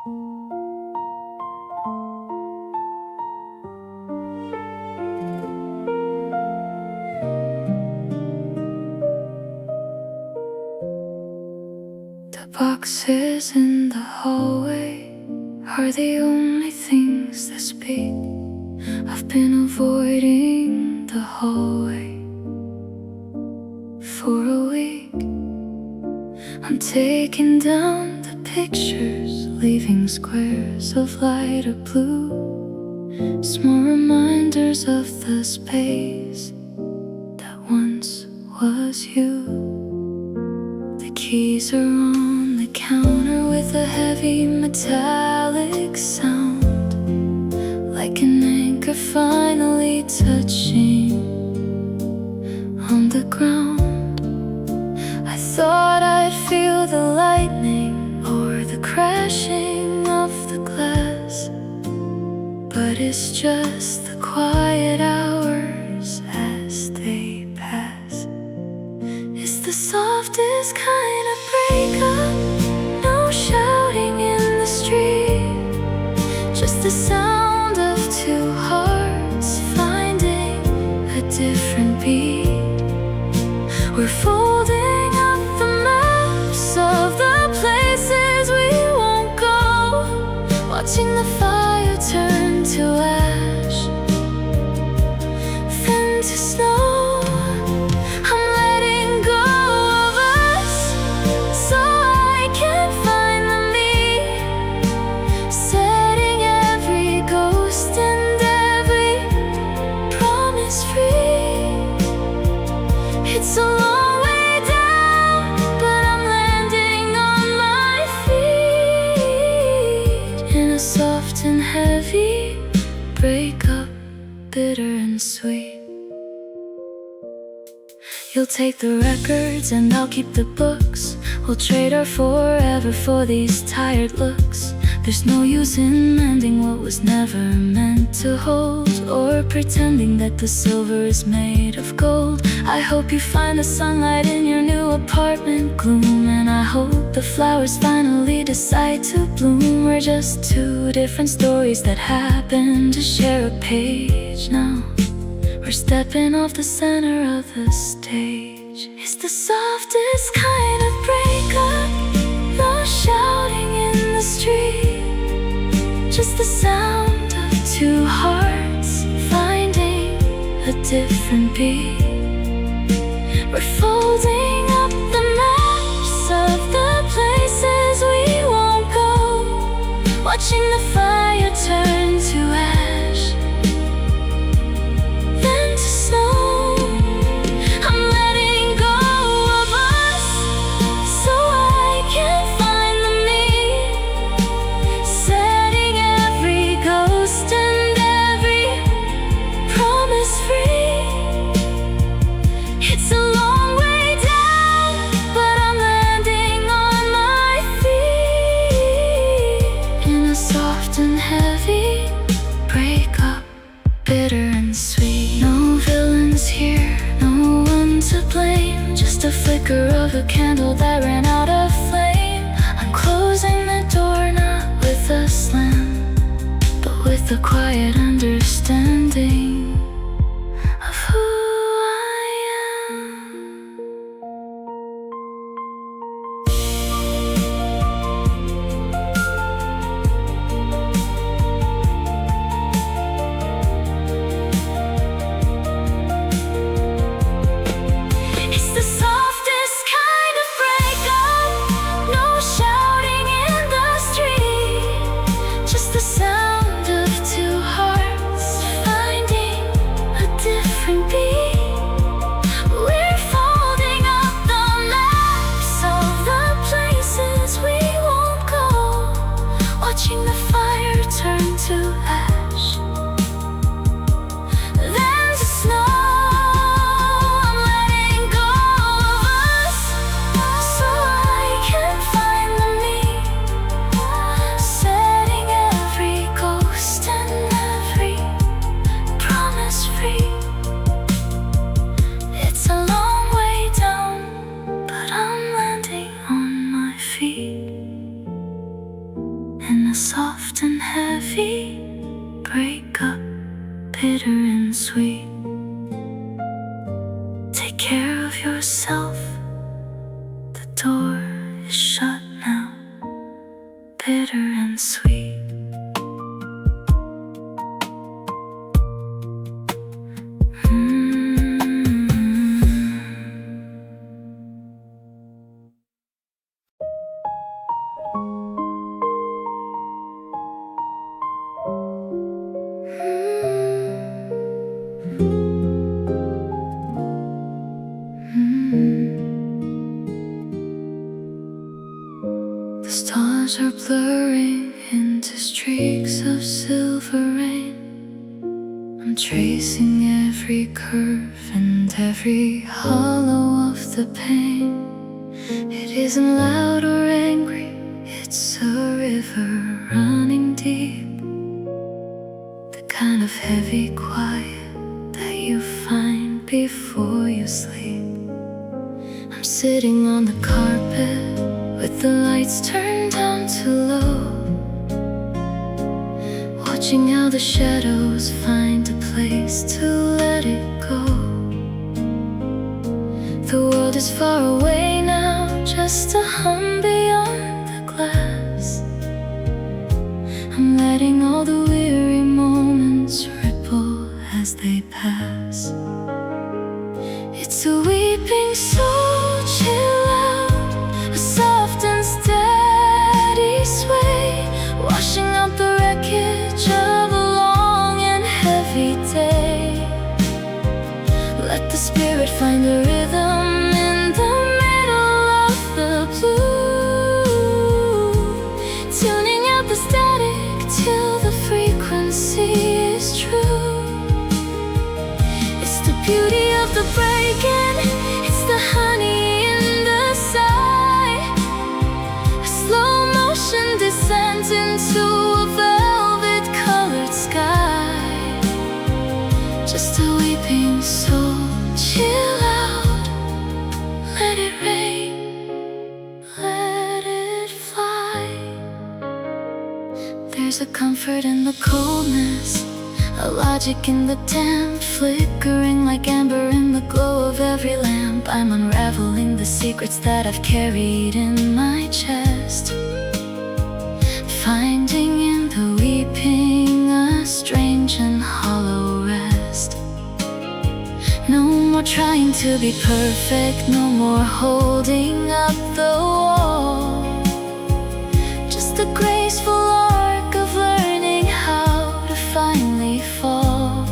The boxes in the hallway are the only things that speak. I've been avoiding the hallway for a week. I'm taking down the pictures, leaving squares of lighter blue, small reminders of the space that once was you. The keys are on the counter with a heavy metallic sound, like an anchor finally touching on the ground. I thought I'd feel the lightning or the crashing of the glass, but it's just the quiet hours as they pass. It's the softest kind of breakup, no shouting in the street, just the sound of two hearts finding a different beat. We're folding up the maps of the places we won't go, watching the fire turn to ash, then to snow. I'm letting go of us so I can find the me, setting every ghost and every promise free. It's a long way down, but I'm landing on my feet in a soft and heavy breakup, bitter and sweet. You'll take the records and I'll keep the books. We'll trade our forever for these tired looks. There's no use in mending what was never meant to hold, or pretending that the silver is made of gold. I hope you find the sunlight in your new apartment gloom, and I hope the flowers finally decide to bloom. We're just two different stories that happen to share a page now. We're stepping off the center of the stage. It's the softest kind of breakup, no shouting in the street, just the sound of two hearts finding a different beat. We're folding up the maps of the places we won't go, watching the fire turn to ash, then to snow. I'm letting go of us so I can find the me, setting every ghost and every promise free. It's a long way down, but I'm landing on my feet in a soft and heavy breakup, bitter and sweet. No villains here, no one to blame, just a flicker of a candle that ran out of flame. I'm closing the door, not with a slam, but with a quiet understanding of who I am. It's the softest kind of breakup, no shouting in the street, just the sound of two hearts a soft and heavy breakup, bitter and sweet. Take care of yourself, the door is shut now, bitter and sweet. The stars are blurring into streaks of silver rain. I'm tracing every curve and every hollow of the pain. It isn't loud or angry, it's a river running deep, the kind of heavy quiet that you find before you sleep. I'm sitting on the carpet with the lights turned down too low, watching how the shadows find a place to let it go. The world is far away now, just a hum beyond the glass. I'm letting all the weary moments ripple as they pass. It's a weeping soul, chill out, a soft and steady sway, washing out the wreckage of a long and heavy day. Let the spirit find a rhythm in the middle of the blue, tuning out the static till the frequency is true. It's the beauty of the breaking, it's the honey in the sigh, a slow motion descent into a velvet colored sky. Just a weeping soul, chill out, let it rain, let it fly. There's a comfort in the coldness, a logic in the damp, flickering like amber in the glow of every lamp. I'm unraveling the secrets that I've carried in my chest, finding in the weeping a strange and hollow rest. No more trying to be perfect, no more holding up the wall, just a graceful arc of learning how to finally fall.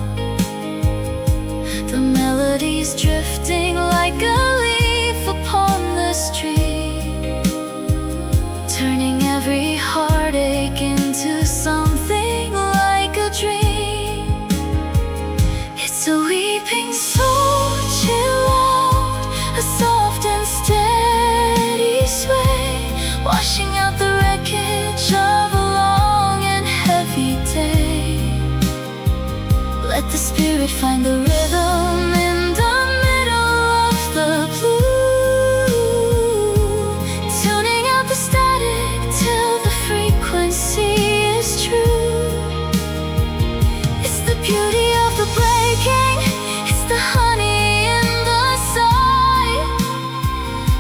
The melody's drifting like a leaf upon the street, turning every heartache into something like a dream. It's a weeping soul, chill out, a soft and steady sway, washing out the wreckage of a long and heavy day. Let the spirit find the rhythm in the middle of the blue, tuning out the static till the frequency is true. It's the beauty of the breaking, it's the honey in the sigh,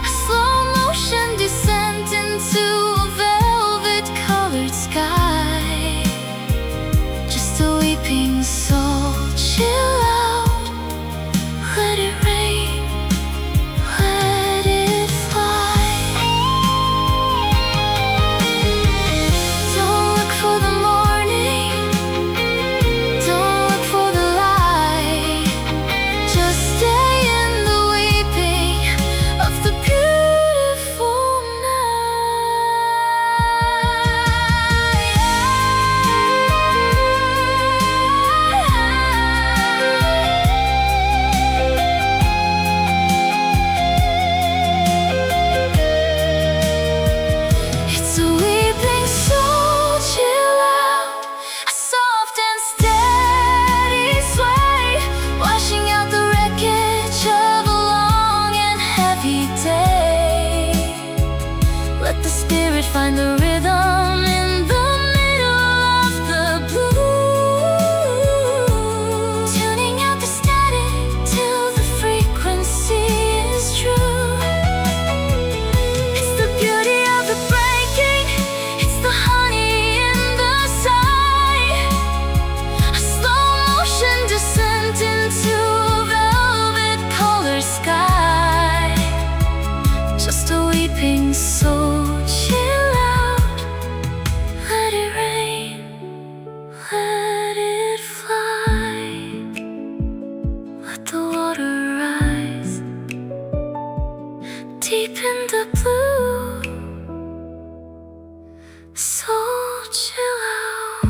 a slow motion descent into a velvet colored sky. Just a weeping soul, chill out, let it rain, let it fly. Don't look for the morning, don't look for the light, just stay in the weeping of the beautiful night. It's a weeping soul, chill out, a soft and steady sway, washing out the wreckage of a long and heavy day. Let the spirit find the rhythm in the So chill out.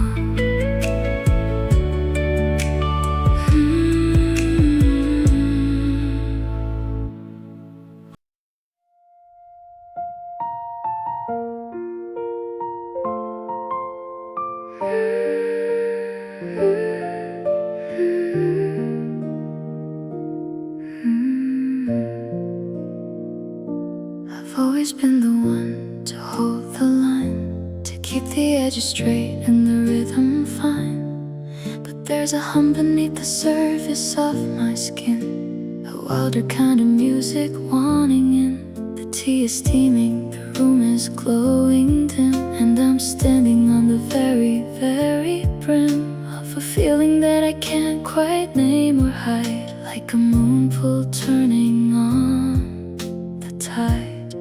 I've always been the one to hold the line, to keep the edges straight and the rhythm fine. But there's a hum beneath the surface of my skin, a wilder kind of music wanting in. The tea is steaming, the room is glowing dim, and I'm standing on the very, very brim of a feeling that I can't quite name or hide, like a moon pool turning on the tide.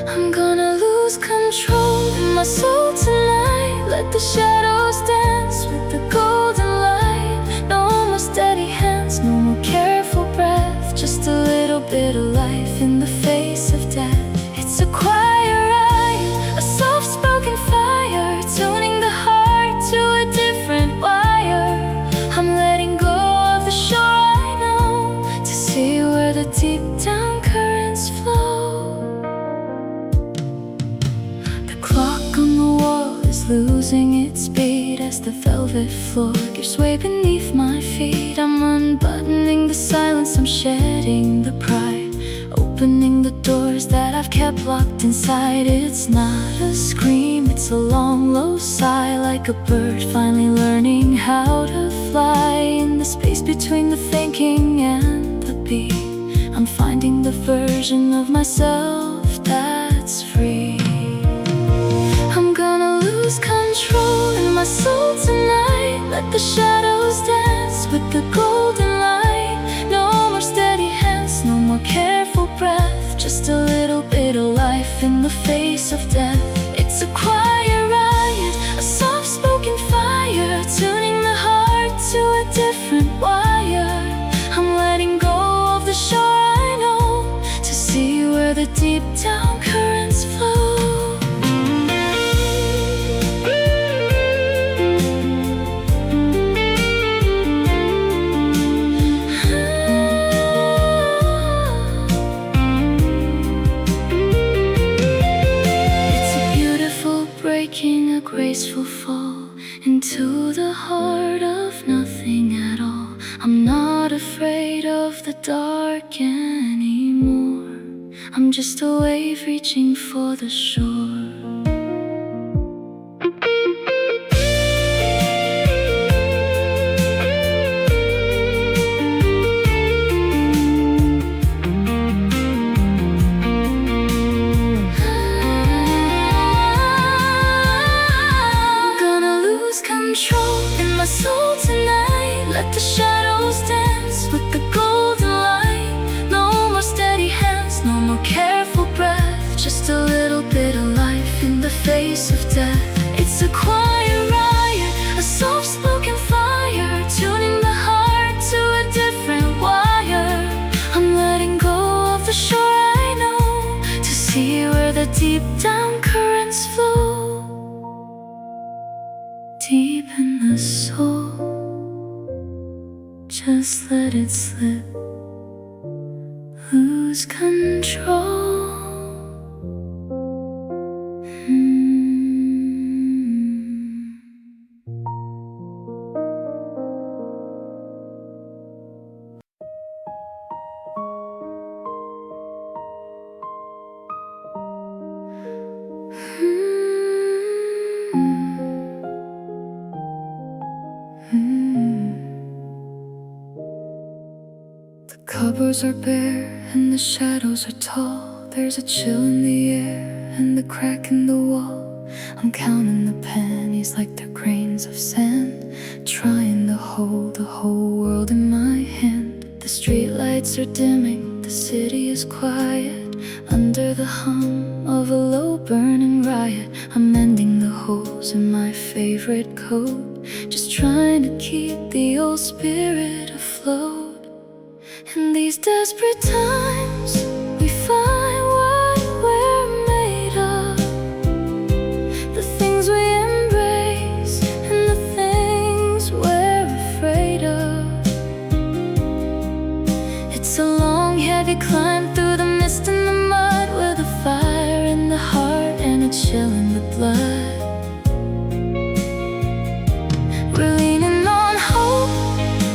I'm gonna lose control in my soul tonight. Let the shadows dance with the golden light. No more steady hands, no more careful breath, just a little bit of life in the face of death. It's a choir ride, a soft-spoken fire, tuning the heart to a different wire. I'm letting go of the shore I know, to see where the deep down currents flow. Losing its beat as the velvet floor gives way beneath my feet. I'm unbuttoning the silence, I'm shedding the pride, opening the doors that I've kept locked inside. It's not a scream, it's a long low sigh, like a bird finally learning how to fly. In the space between the thinking and the beat, I'm finding the version of myself that's free. I'm gonna lose control in my soul tonight. Let the shadows dance with the golden light. No more steady hands, no more careful breath, just a little bit of life in the face of death. It's a choir riot, a soft-spoken fire, tuning the heart to a different wire. I'm letting go of the shore I know, to see where the deep down currents flow. A graceful fall into the heart of nothing at all. I'm not afraid of the dark anymore. I'm just a wave reaching for the shore. Control in my soul tonight. Let the shadows dance with the golden light. No more steady hands, no more careful breath, just a little bit of life in the face of death. It's a choir riot, a soft-spoken fire, tuning the heart to a different wire. I'm letting go of the shore I know, to see where the deep down currents flow. Deep in the soul, just let it slip, lose control. The cupboards are bare and the shadows are tall. There's a chill in the air and the crack in the wall. I'm counting the pennies like they're grains of sand, trying to hold the whole world in my hand. The streetlights are dimming, the city is quiet, under the hum of a low burning riot. I'm mending the holes in my favorite coat, just trying to keep the old spirit afloat. In these desperate times, we find what we're made of, chill in the blood. We're leaning on hope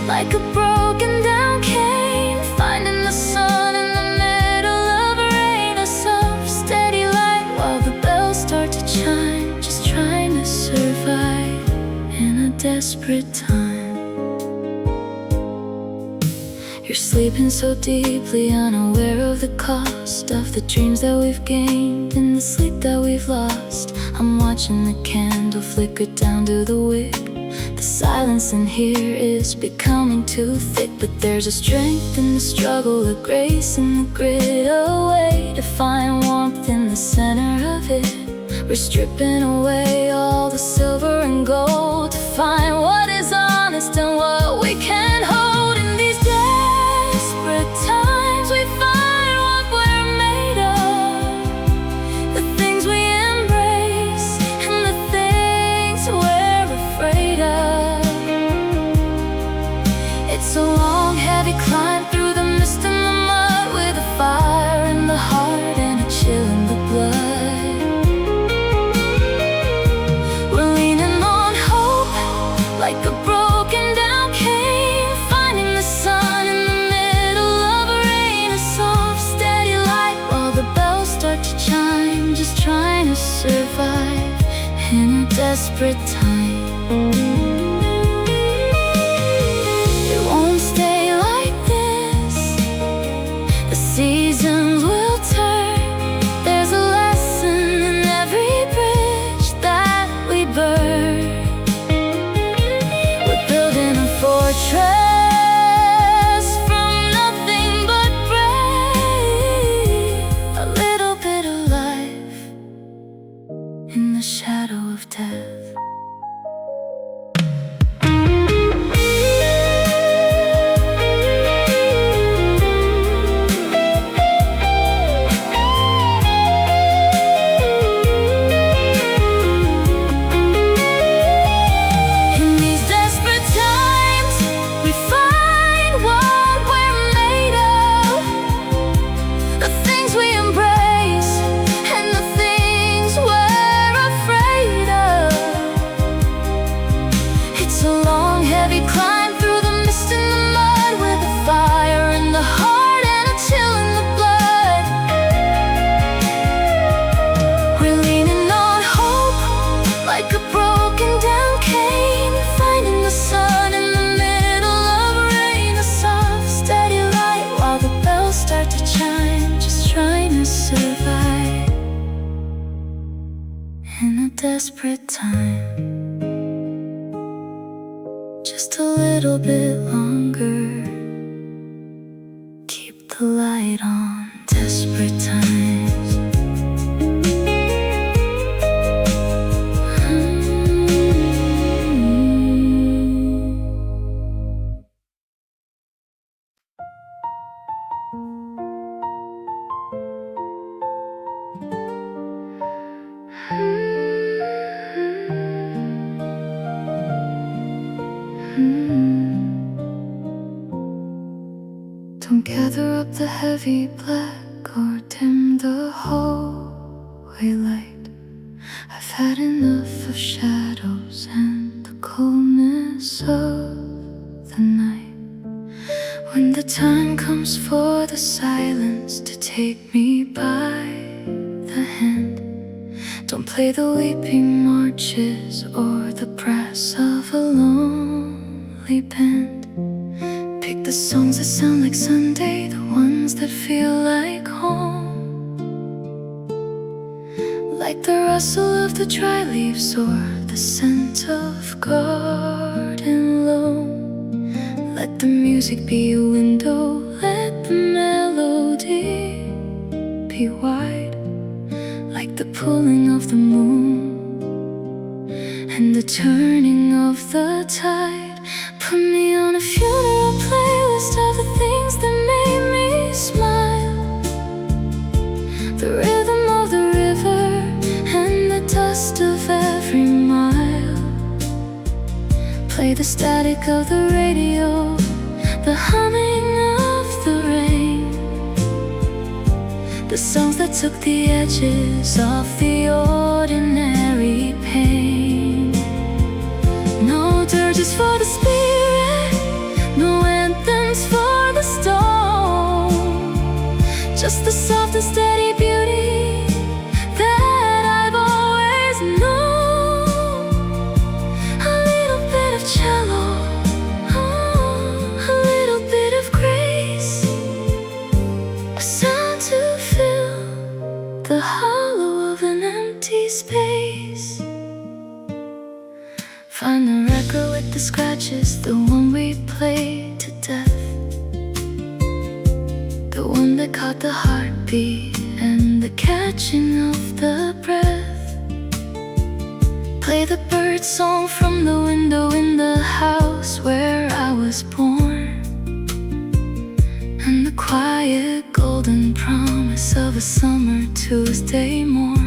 like a broken down cane, finding the sun in the middle of a rain, a soft steady light while the bells start to chime, just trying to survive in a desperate time. You're sleeping so deeply, unaware of the cost of the dreams that we've gained and the sleep that we've lost. I'm watching the candle flicker down to the wick. The silence in here is becoming too thick, but there's a strength in the struggle, a grace in the grit, a way to find warmth in the center of it. We're stripping away all the silver and gold to find what is honest and what we can hold. In these desperate times we find what we're made of, the things we embrace and the things we're afraid of. It's a long, heavy climb through the mist and the mud, with a fire in the heart and a chill in the blood. We're leaning on hope like a broken down cane, finding the sun in the middle of a rain, a soft steady light while the bells start to chime, just trying to survive in a desperate time. It won't stay like this, the seasons will turn. There's a lesson in every bridge that we burn. We're building a fortress from nothing but brave, a little bit of life in the shadow of death. In these desperate times, we find what we're made of, the things we embrace and the things we're afraid of. It's a long, heavy climb through the mist and the mud, with a fire in the heart and a chill in the blood. We're leaning on hope like a broken down cane, finding the sun in the middle of a rain, a soft steady light while the bells start to chime, just trying to survive in a desperate time. Just a little bit longer, keep the light on. Desperate times. Don't gather up the heavy black or dim the hallway light. I've had enough of shadows and the coldness of the night. When the time comes for the silence to take me by the hand, don't play the weeping marches or the brass of a lonely band. Pick the songs that sound like Sunday, the ones that feel like home, like the rustle of the dry leaves or the scent of garden loam. Let the music be a window, let the melody be wide, like the pulling of the moon and the turning of the tide. Put me on a funeral playlist of the things that made me smile, the rhythm of the river and the dust of every mile. Play the static of the radio, the humming of the rain, the songs that took the edges off the ordinary pain. No dirges for the spirit, no anthems for the stone, just the soft and steady beauty that I've always known. A little bit of cello, a little bit of grace, a sound to fill the hollow of an empty space. Find the record with the scratches, the one we played to death, the one that caught the heartbeat and the catching of the breath. Play the bird song from the window in the house where I was born, and the quiet golden promise of a summer Tuesday morn.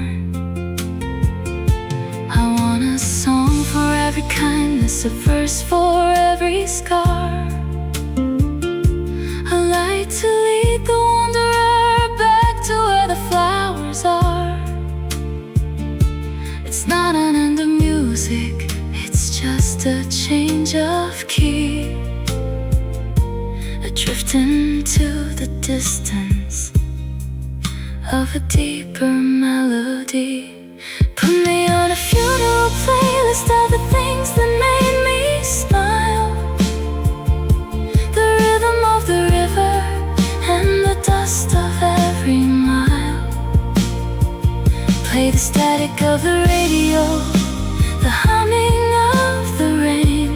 I want a song for every kindness, a verse for every scar, a light to lead the wanderer back to where the flowers are. It's not an end of music, it's just a change of key, a drift into the distance of a deeper melody. Put me on a funeral playlist of the things that made me smile, the rhythm of the river and the dust of every mile. Play the static of the radio, the humming of the rain,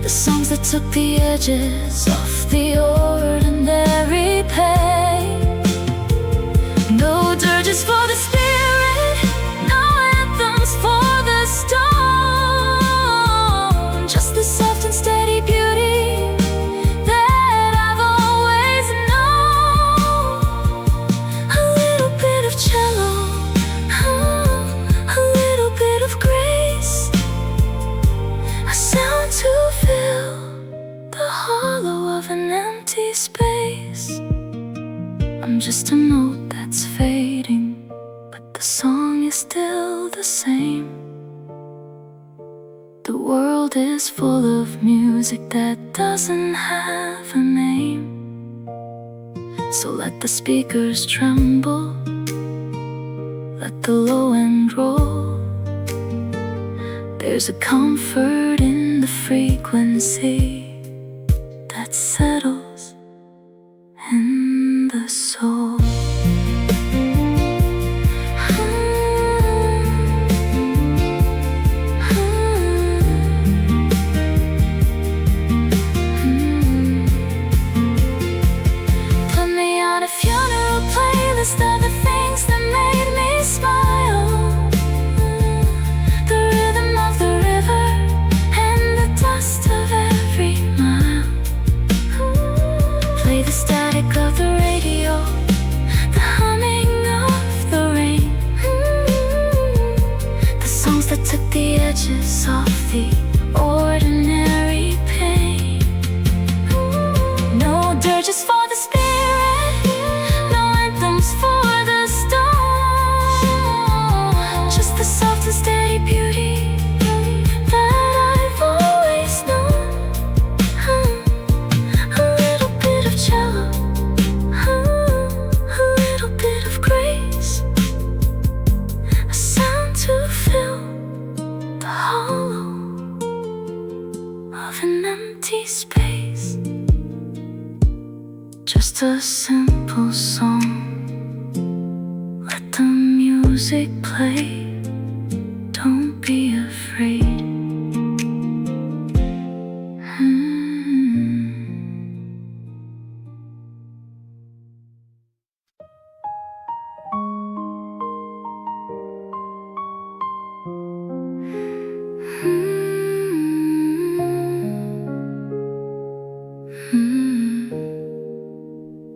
the songs that took the edges off the ordinary pain. No dirges for the spirit, no anthems for the stone, just the soft and steady beauty that I've always known. A little bit of cello, a little bit of grace, a sound to fill the hollow of an empty space. I'm just a note that's fading, but the song is still the same. The world is full of music that doesn't have a name. So let the speakers tremble, let the low end roll. There's a comfort in the frequency that settles in the soul. Put me on a funeral playlist of the things that made me smile, the rhythm of the river and the dust of every mile. Play the static of the radio, the humming of the rain, the songs that took the edges off the ordinary pain. No dirges for the spirit, no anthems for the stone, just the soft and steady beauty that I've always known. A little bit of cello, a little bit of grace, a sound to fill the hollow of an empty space. Just a simple song, let the music play, don't be afraid.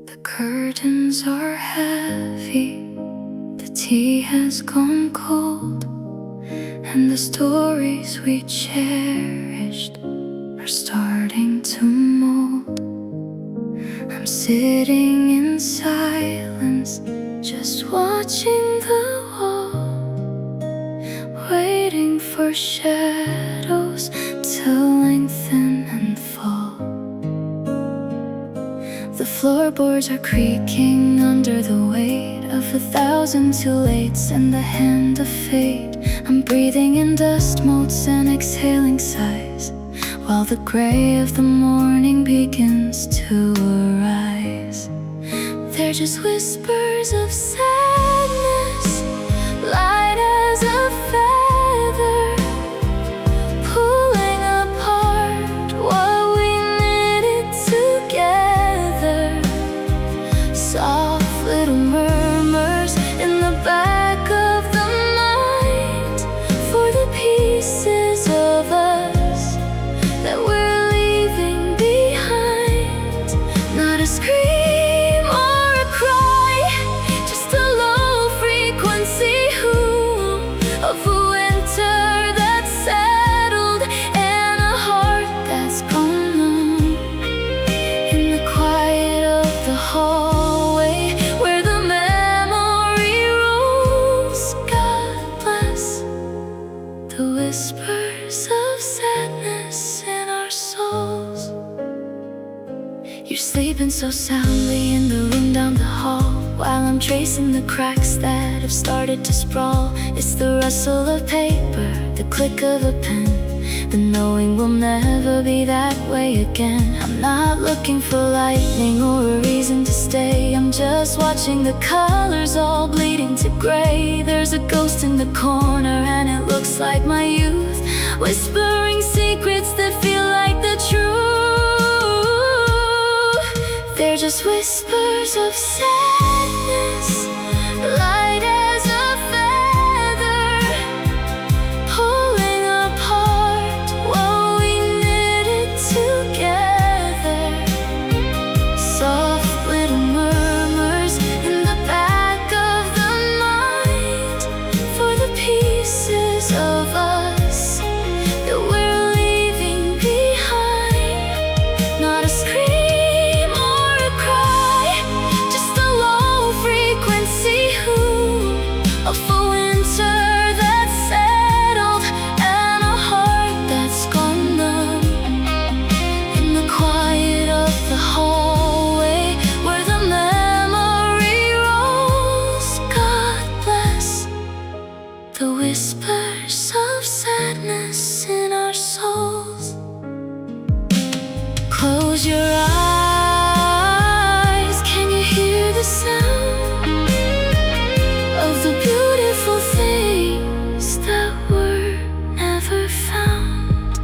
The curtains are heavy, the tea has gone cold, and the stories we cherished are starting to mold. I'm sitting in silence, just watching the wall, waiting for shadows to lengthen and fall. The floorboards are creaking under the weight of 1,000 too lates and the hand of fate. I'm breathing in dust motes and exhaling sighs, while the gray of the morning begins to arise. They're just whispers of sadness, light as a feather, pulling apart what we knitted together. Soft little murmurs in the back of the mind, for the pieces of us that we're leaving behind. Not a scream or a cry, just a low frequency hum of a winter that's settled and a heart that's gone numb. In the quiet of the hallway where the memory rolls, God bless the whispers of sadness in our souls. You're sleeping so soundly in the room down the hall, while I'm tracing the cracks that have started to sprawl. It's the rustle of paper, the click of a pen, the knowing we'll never be that way again. I'm not looking for lightning or a reason to stay, I'm just watching the colors all bleeding to gray. There's a ghost in the corner and it looks like my youth, whispering secrets that feel like the truth. They're just whispers of sadness, light as a feather, pulling apart what we knitted together. Soft little murmurs in the back of the mind, for the pieces of us that we're leaving behind. Not a scream or a cry, just a low frequency hum of a winter that's settled and a heart that's gone numb. In the quiet of the hallway where the memory rolls, God bless the whispers of sadness in our souls. Close your eyes, can you hear the sound of the beautiful things that were never found?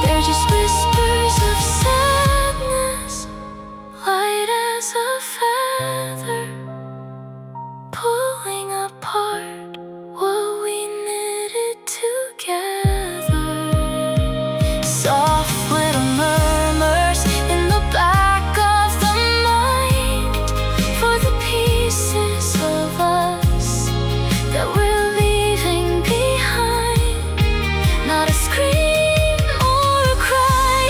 They're just whispers of sadness, light as a feather, pulling apart what we knitted together. Soft little murmurs in the back of the mind, for the pieces of us that we're leaving behind. Not a scream or a cry,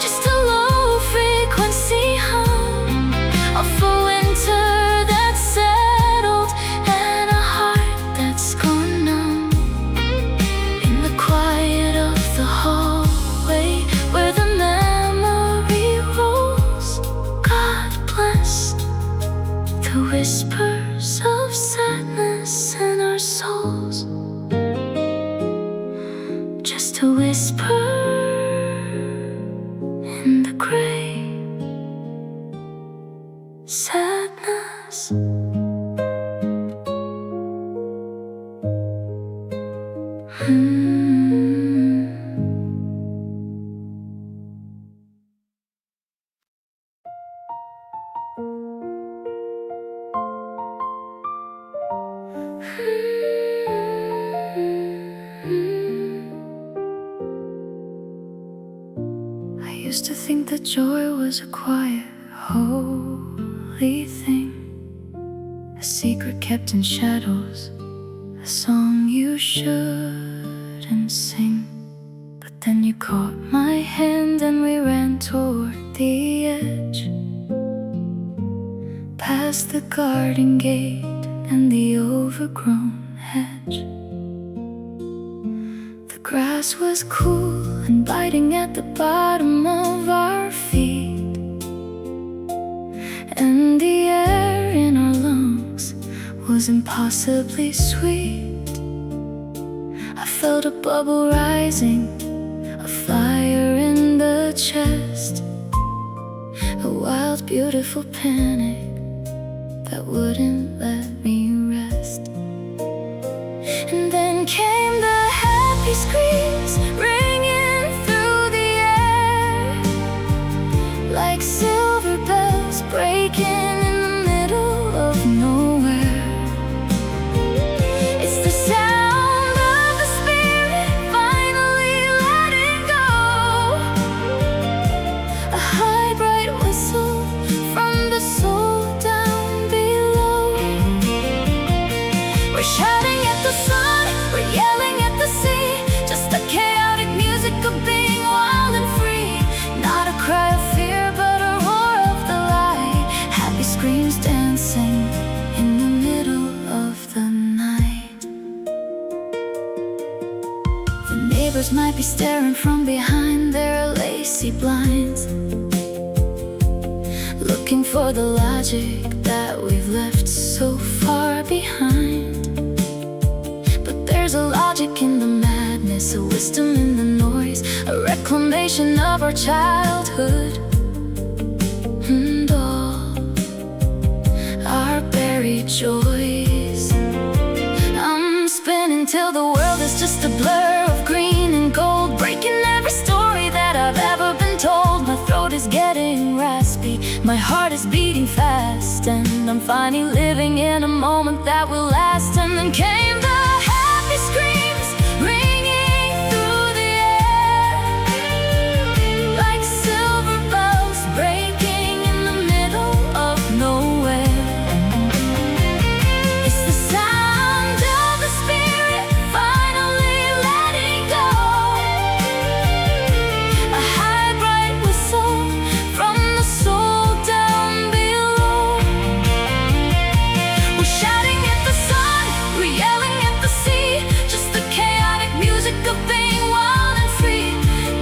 just a low frequency hum of a winter that's settled and a heart that's gone numb. In the quiet of the hallway where the memory rolls, God bless the whispers of sadness in our souls. Just a whisper in the gray, sadness. used to think that joy was a quiet, holy thing, a secret kept in shadows, a song you shouldn't sing. But then you caught my hand and we ran toward the edge, past the garden gate and the overgrown hedge. The grass was cool and biting at the bottom of our feet, and the air in our lungs was impossibly sweet. I felt a bubble rising, a fire in the chest, a wild, beautiful panic that wouldn't let me rest. And then came the happy screams, ringing through the air, like silver bells breaking in the middle of nowhere. It's the sound of the spirit finally letting go, a high bright whistle from the soul down below. We're shouting at the sun, we're yelling at the sea, just the chaotic music of being wild and free. Not a cry of fear, but a roar of the light, happy screams dancing in the middle of the night. The neighbors might be staring from behind their lacy blinds, looking for the logic that we've left so far behind. But there's a logic in the madness, a wisdom in the noise, a reclamation of our childhood, and all our buried joys. I'm spinning till the world is just a blur of green and gold, breaking every story that I've ever been told. My throat is getting raspy, my heart is beating fast, and I'm finally living in a moment that will last. And then came the happy screams, ringing through the air, like silver bells breaking in the middle of nowhere. It's the sound of the spirit finally letting go, a high bright whistle from the soul down below. We're shouting at the sun, we're yelling at the sea, just the chaotic music of being wild and free.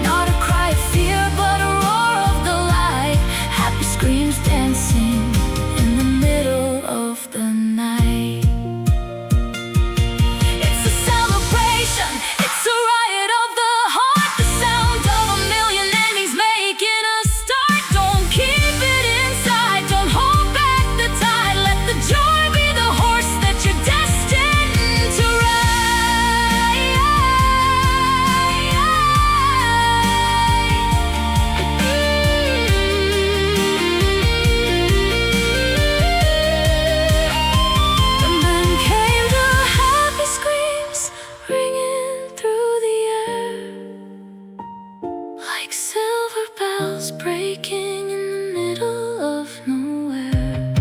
Not a cry of fear, but a roar of the light, happy screams dancing in the middle of the night. It's a celebration, it's a riot of the heart, the sound of a million endings making a start. Don't keep it inside, don't hold back the tide, let the joy be the horse that you're destined to ride. And then came the happy screams, ringing through the air, like silver bells breaking in the middle of nowhere.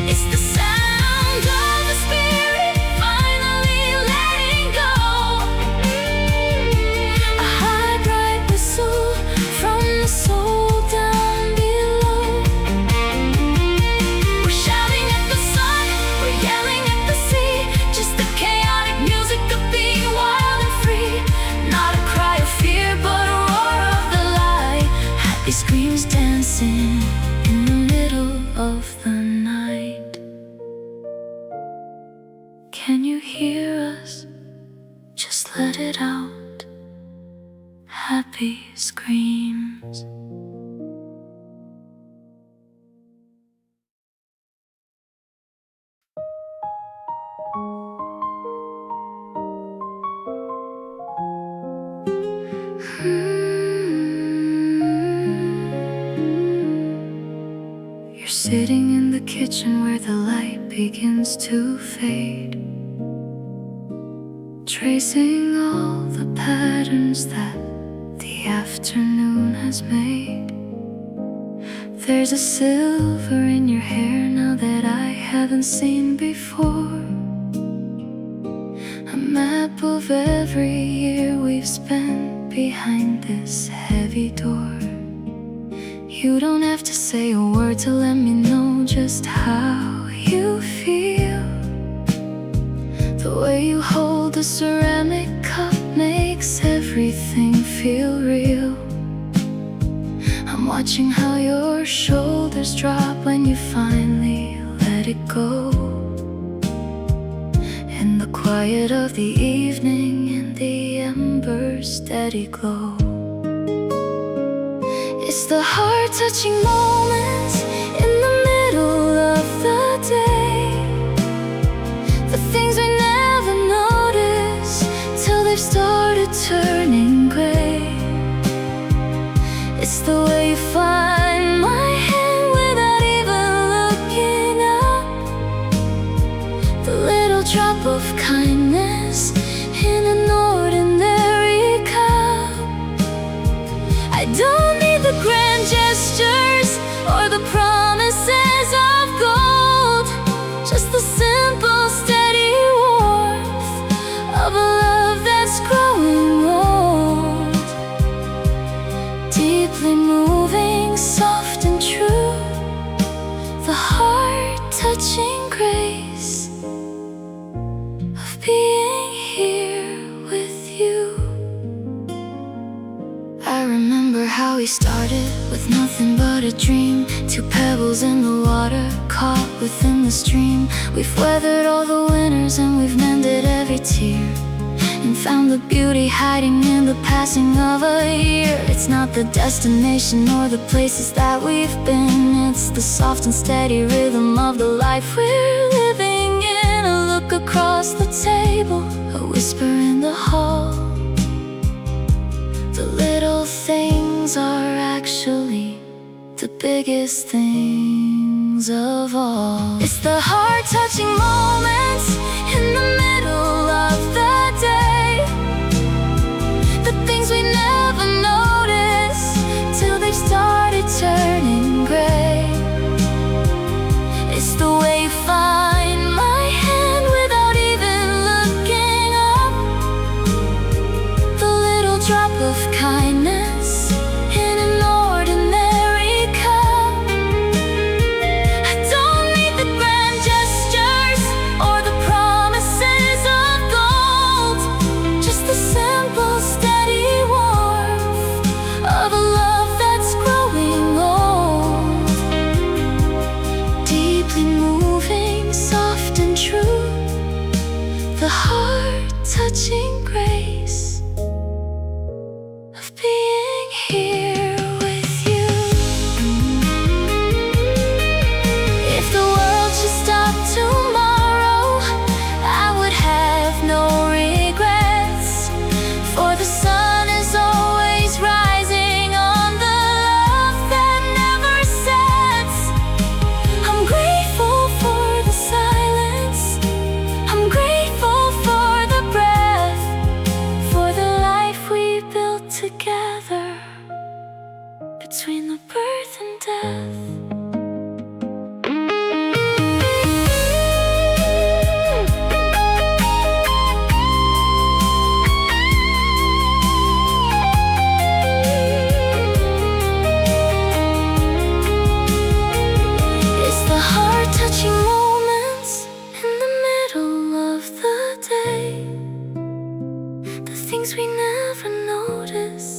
It's the sound of the spirit finally letting go, a high bright whistle from the soul down below. We're shouting at the sun, we're yelling at the sea, just the chaotic music of being wild and free. Not a cry of fear, but a roar of the light, happy screams dancing in the middle of the night. Can you hear us? Just let it out, happy screams. You're sitting in the kitchen where the light begins to fade, tracing all the patterns that the the afternoon has made. There's a silver in your hair now that I haven't seen before. A map of every year we've spent behind this heavy door. You don't have to say a word to let me know just how you feel. The way you hold the ceramic cup makes everything feel real. I'm watching how your shoulders drop when you finally let it go. In the quiet of the evening, in the ember's steady glow. It's the heart-touching moments in the middle of the day, the things we never notice till they've started turning gray. It's the way you find my hand without even looking up, the little drop of kindness in an ordinary cup. I don't need the grand gestures or the promises of gold, just the simple, steady warmth of a love that's growing old. Deeply moving, soft and true, the heart-touching grace of being here with you. I remember how we started with nothing but a dream, two pebbles in the water, caught within the stream. We've weathered all the winters and we've mended every tear, and found the beauty hiding in the passing of a year. It's not the destination or the places that we've been, it's the soft and steady rhythm of the life we're living in. A look across the table, a whisper in the hall. The little things are actually the biggest things of all. It's the heart-touching moments in the middle of the day, the things we never notice till they've started turning gray. It's the way you find my hand without even looking up, the little drop of kindness in an ordinary cup. I don't need the grand gestures or the promises of gold, just the simple, steady warmth of a love that's growing old. Deeply moving, soft and true, the heart-touching grace of being here with you. If the world should stop tomorrow, I would have no regrets, for the sun is always rising on the love that never sets. I'm grateful for the silence, I'm grateful for the breath, for the life we built together between the birth and death. It's the heart-touching moments in the middle of the day, the things we never notice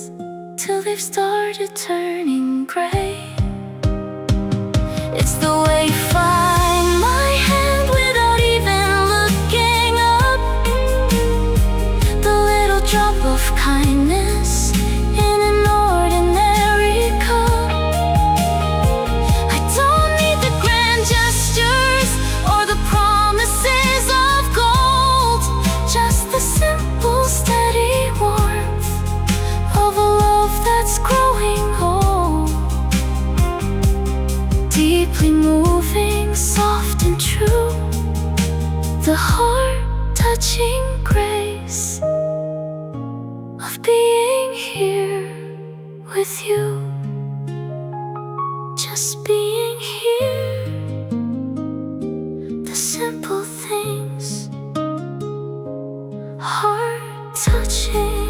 till they've started turning gray. It's the way you find my hand without even looking up, the little drop of kindness in an ordinary cup. I don't need the grand gestures or the promises of gold, just the simple, steady warmth of a love that's growing old. Deeply moving, soft and true, the heart-touching grace of being here with you, just being here. The simple things, heart touching.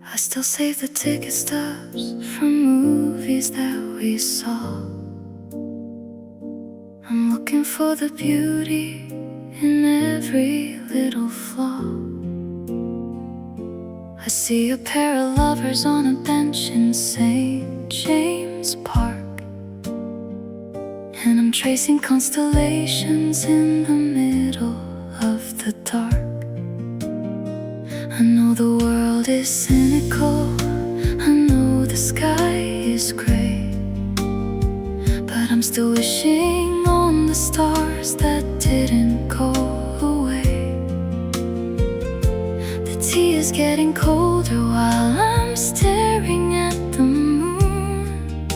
I still save the ticket stubs from movies that we saw. I'm looking for the beauty in every little flaw. I see a pair of lovers on a bench in St. James Park, and I'm tracing constellations in the middle of the dark. I know the world is cynical, I know the sky is gray, but I'm still wishing on the stars that didn't go away. The tea is getting colder while I'm staring at the moon,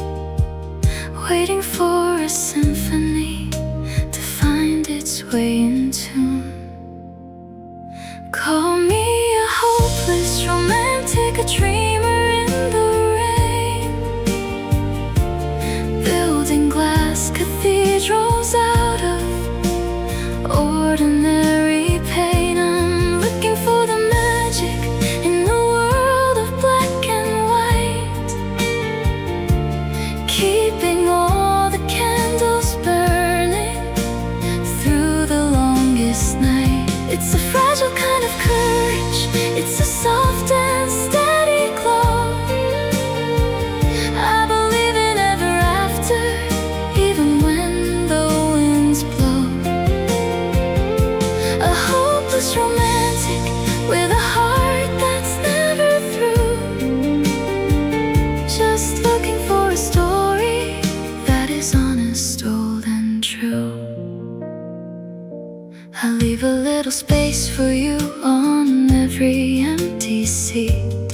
waiting for a symphony to find its way in tune. Call me a hopeless romantic, a dreamer in the rain, building glass cathedrals out of ordinary pain. I'm looking for the magic in the world of black and white, keeping all the candles burning through the longest night. It's a fragile kind of courage, it's a soft and steady glow. I believe in ever after, even when the winds blow. A hopeless romantic with a heart that's never through, just looking for a story that is honest, old and true. I leave a little space for you on every empty seat,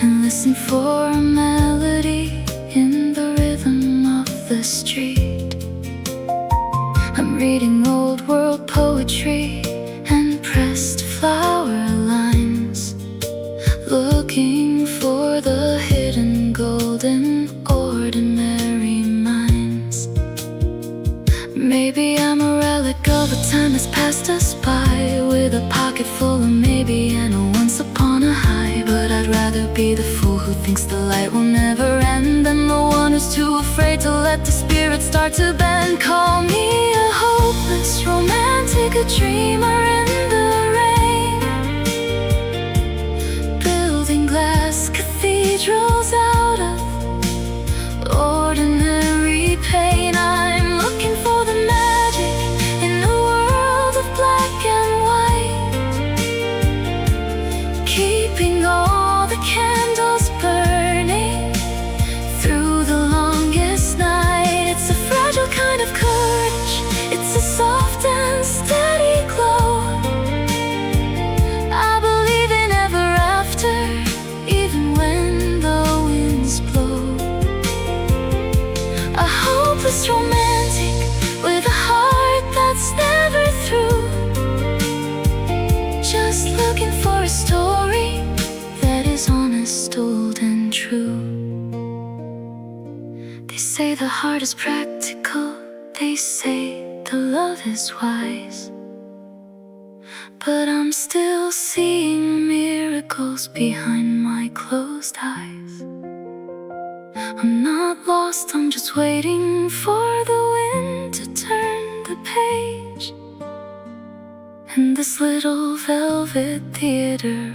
and listen for a melody in the rhythm of the street. I'm reading old world poetry and pressed flower lines, looking for the hidden gold in ordinary minds. Maybe I'm a relic of a time that's passed us by, with a pocket full of maybe and a once upon a high. But I'd rather be the fool who thinks the light will never end than the one who's too afraid to let the spirit start to bend. Call me a hopeless romantic, a dreamer in the rain, building glass cathedrals out of ordinary pain. I'm looking for the magic in the world of black and white, keeping all the candles burning through the longest night. It's a fragile kind of courage, it's a soft and steady glow. I believe in ever after, even when the winds blow. A hopeless romantic with a heart that's never through, just looking for a story that is honest, old and true. They say the heart is practical, they say the love is wise, but I'm still seeing miracles behind my closed eyes. I'm not lost, I'm just waiting for the wind to turn the page in this little velvet theater,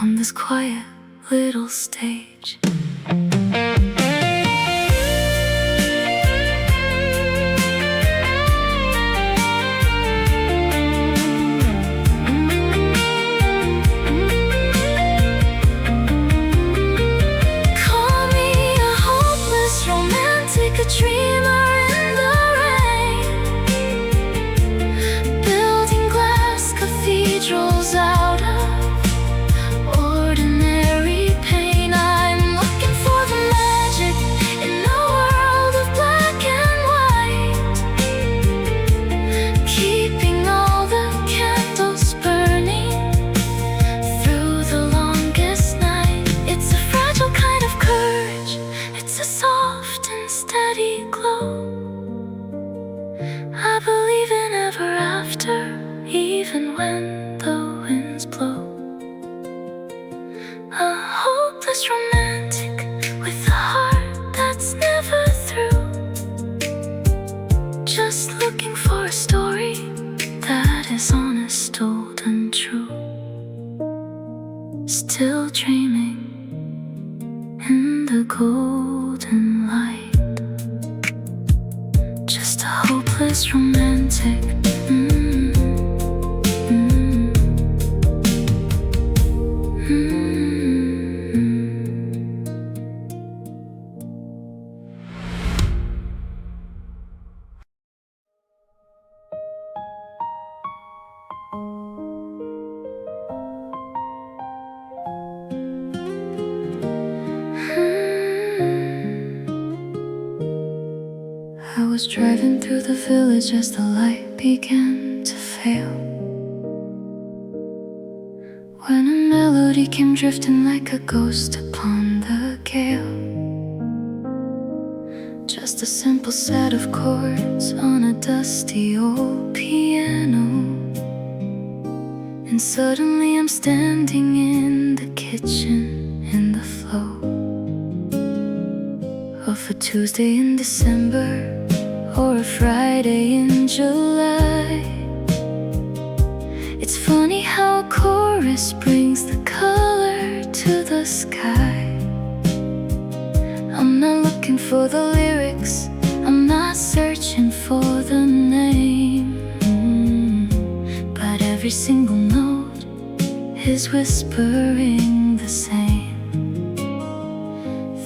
on this quiet little stage. Call me a A hopeless romantic with a heart that's never through, just looking for a story that is honest, told and true. Still dreaming in the golden light, just a hopeless romantic. I was driving through the village as the light began to fail, when a melody came drifting like a ghost upon the gale. Just a simple set of chords on a dusty old piano, and suddenly I'm standing in the kitchen in the flow of a Tuesday in December or a Friday in July. It's funny how a chorus brings the color to the sky. I'm not looking for the lyrics, I'm not searching for the name, but every single note is whispering the same.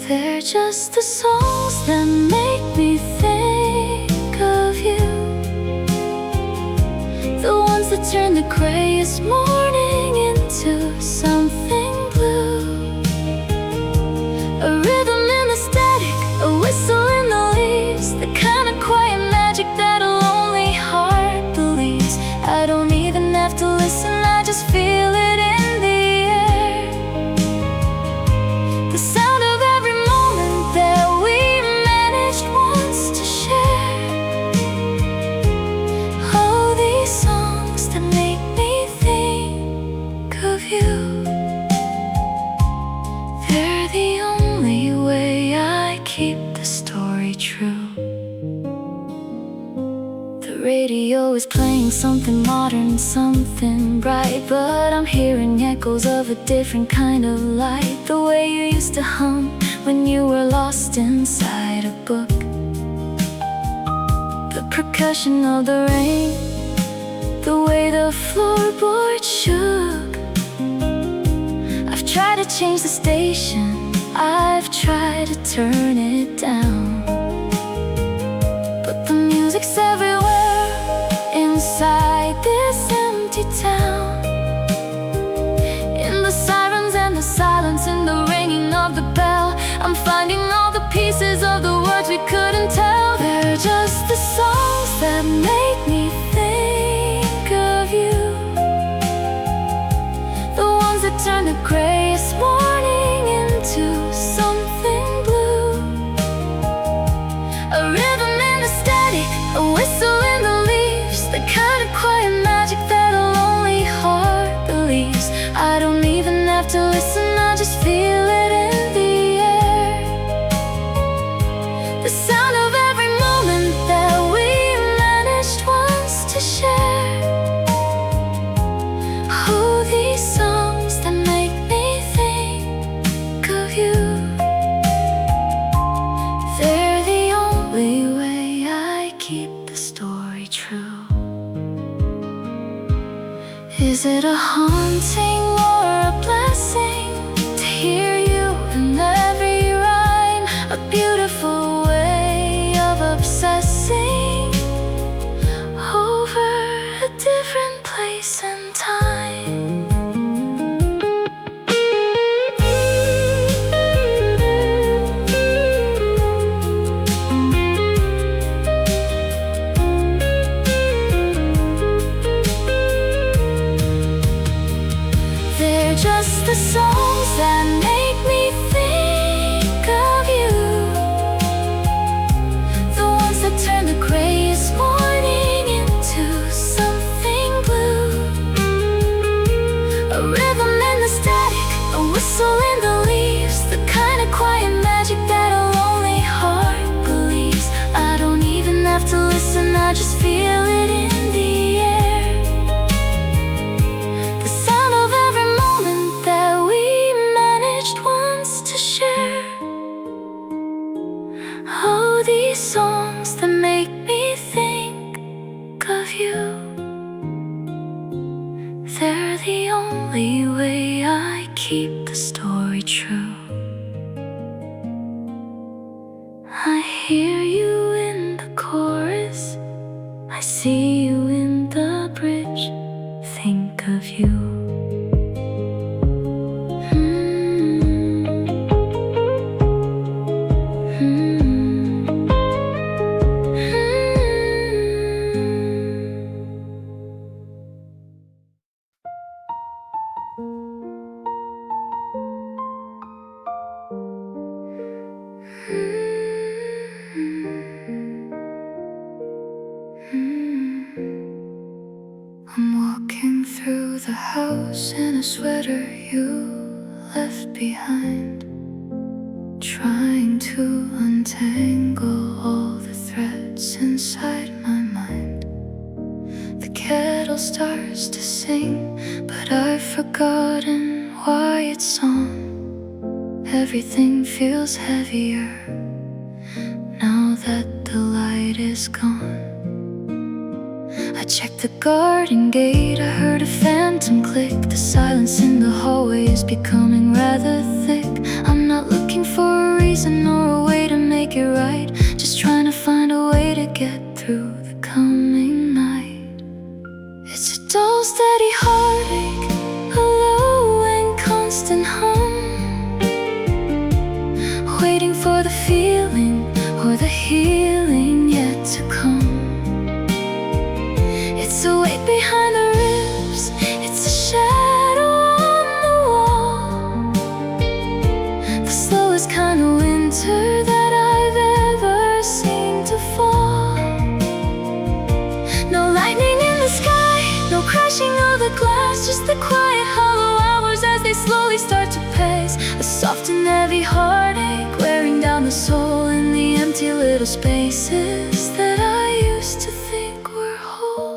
They're just the songs that make me think of you, the ones that turn the grayest morning into something blue. A rhythm in the static, a whistle in the leaves, the kind of quiet magic that a lonely heart believes. I don't even have to listen, I just feel it in the air. The sound of every moment that we managed once to share. Oh, these songs that make me think of you, they're the only way I keep the story true. The radio is playing something modern, something bright, but I'm hearing echoes of a different kind of light. The way you used to hum when you were lost inside a book, the percussion of the rain, the way the floorboard shook. I've tried to change the station, I've tried to turn it down, but the music's everywhere inside this empty town. In the sirens and the silence, in the ringing of the bell, I'm finding all the pieces of the words we couldn't tell. They're just the songs that make me think of you, the ones that turn the grayest morning into something blue. A rhythm in the static, a whistle in the leaves, the kind of quiet magic that a lonely heart believes. I don't even have to listen, I just feel it in the air. The sound of every moment that we managed once to share. Oh, these songs that make me think of you, they're the only way I keep the story true. Is it a haunting or a blessing to hear you in every rhyme? A beautiful way of obsessing over a different place and time. They're just the songs that make me think of you, the ones that turn the grayest morning into something blue. A rhythm in the static, a whistle keep the story true. I hear you in the chorus, I see you in the bridge, think of you. I'm walking through the house in a sweater you left behind, trying to untangle all the threads inside my mind. The kettle starts to sing, but I've forgotten why it's on. Everything feels heavier now that the light is gone. I checked the garden gate, I heard a phantom click. The silence in the hallway is becoming rather thick. I'm not looking for a reason or a way to make it right, just trying to find a way to get through the coming night. It's a dull, steady heartache, a low and constant hum, waiting for the feeling or the healing yet to come. It's a weight behind the ribs, it's a shadow on the wall, the slowest kind of winter that I've ever seen to fall. No lightning in the sky, no crashing of the glass, just the quiet hollow hours as they slowly start to pace. A soft and heavy heartache wearing down the soul in the empty little spaces that I used to think were whole.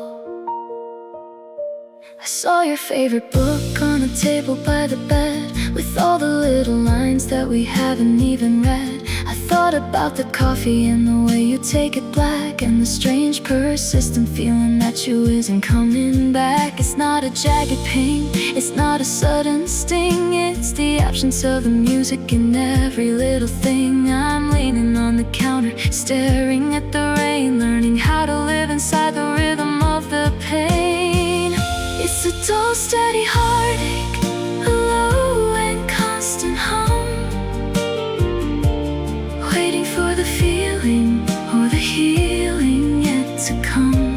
I saw your favorite book on a table by the bed, with all the little lines that we haven't even read. I thought about the coffee and the way you take it black, and the strange persistent feeling that you isn't coming back. It's not a jagged pain, it's not a sudden sting, it's the absence of the music in every little thing. I'm leaning on the counter, staring at the rain, learning how to live inside the rhythm of the pain. It's a dull, steady heartache, a low and constant hum, waiting for the feeling or the healing yet to come.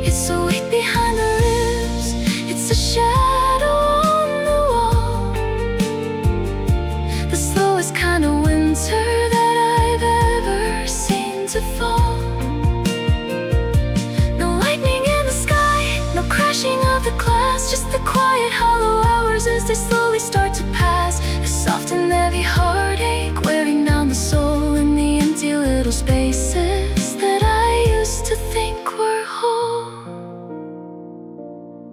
It's a weight behind the ribs, it's a shadow on the wall, the slowest kind of winter that I've ever seen to fall. Crashing of the glass, just the quiet hollow hours as they slowly start to pass. A soft and heavy heartache wearing down the soul in the empty little spaces that I used to think were whole.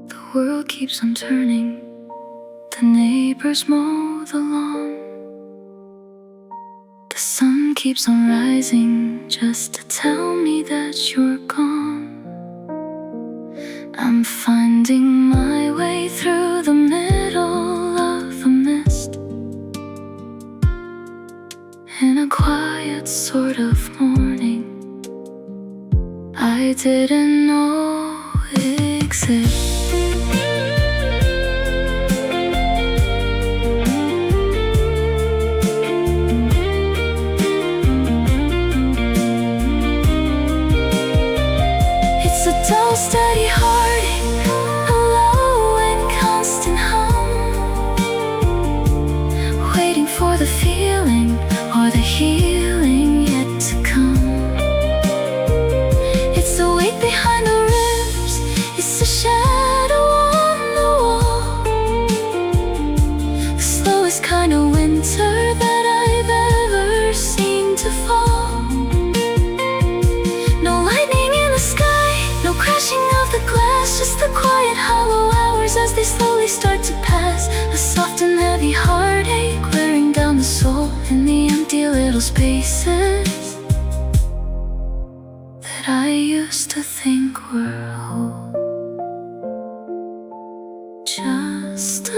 The world keeps on turning, the neighbors mow the lawn, the sun keeps on rising just to tell me that you're gone. I'm finding my way through the middle of the mist, in a quiet sort of morning I didn't know existed. It's a dull, steady heartache, a low and constant hum, waiting for the feeling or the healing yet to come. It's a weight behind the ribs, it's a shadow on the wall, the slowest kind of winter that I've ever seen to fall. No lightning in the sky, no crashing of the glass, just the quiet hollow hours as they slowly start to pass. A soft and heavy heartache wearing down the soul in the empty little spaces that I used to think were whole. Just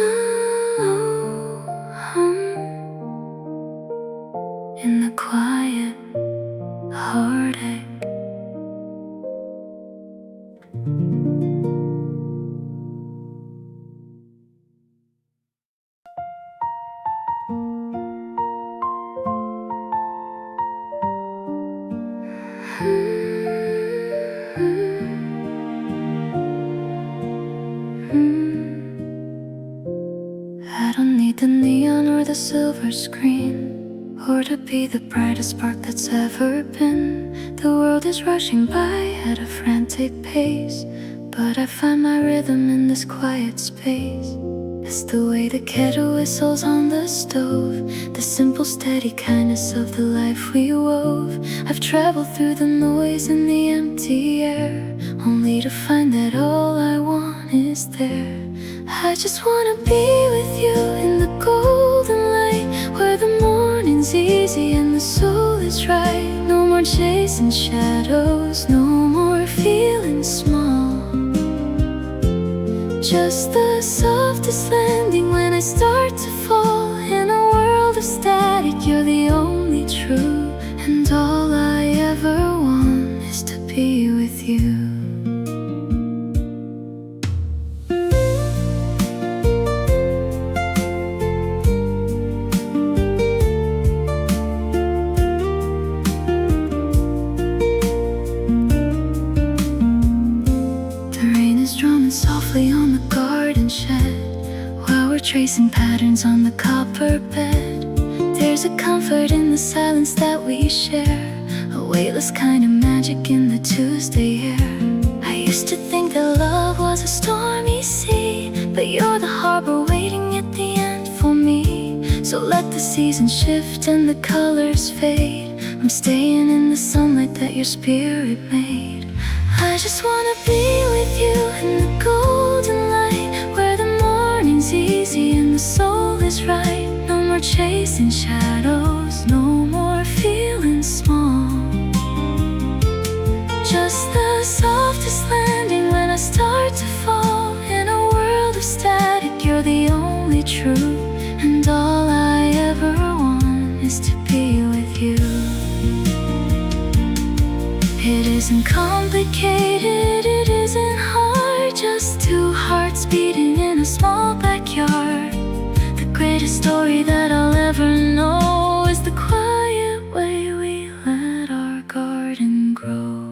I don't need the neon or the silver screen, or to be the brightest spark that's ever been. The world is rushing by at a frantic pace, but I find my rhythm in this quiet space. It's the way the kettle whistles on the stove, the simple steady kindness of the life we wove. I've traveled through the noise and the empty air, only to find that all I want is there. I just wanna be with you in the golden light, where the morning's easy and the soul is right. No more chasing shadows, no more feeling small. Just the softest landing when I start to fall. In a world of static, you're the only true, and all I ever want is to be with you. Softly on the garden shed, while we're tracing patterns on the copper bed. There's a comfort in the silence that we share, a weightless kind of magic in the Tuesday air. I used to think that love was a stormy sea, but you're the harbor waiting at the end for me. So let the seasons shift and the colors fade, I'm staying in the sunlight that your spirit made. I just wanna be with you in the golden light, where the morning's easy and the soul is right. No more chasing shadows, no more feeling small. Just the softest landing when I start to fall. In a world of static, you're the only true, and all I ever want is to be with you. It isn't complicated, it isn't hard, just two hearts beating in a small backyard. The greatest story that I'll ever know is the quiet way we let our garden grow.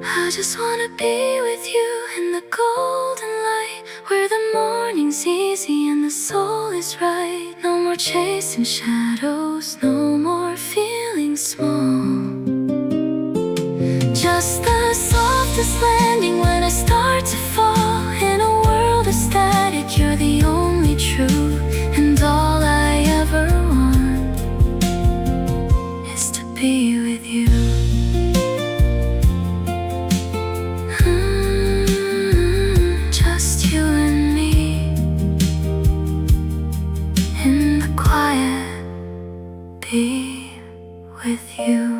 I just wanna be with you in the golden light, where the morning's easy and the soul is right. No more chasing shadows, no more feeling small. Just the softest landing when I start to fall. In a world of static, you're the only true, and all I ever want is to be with you. Just you and me in the quiet, be with you.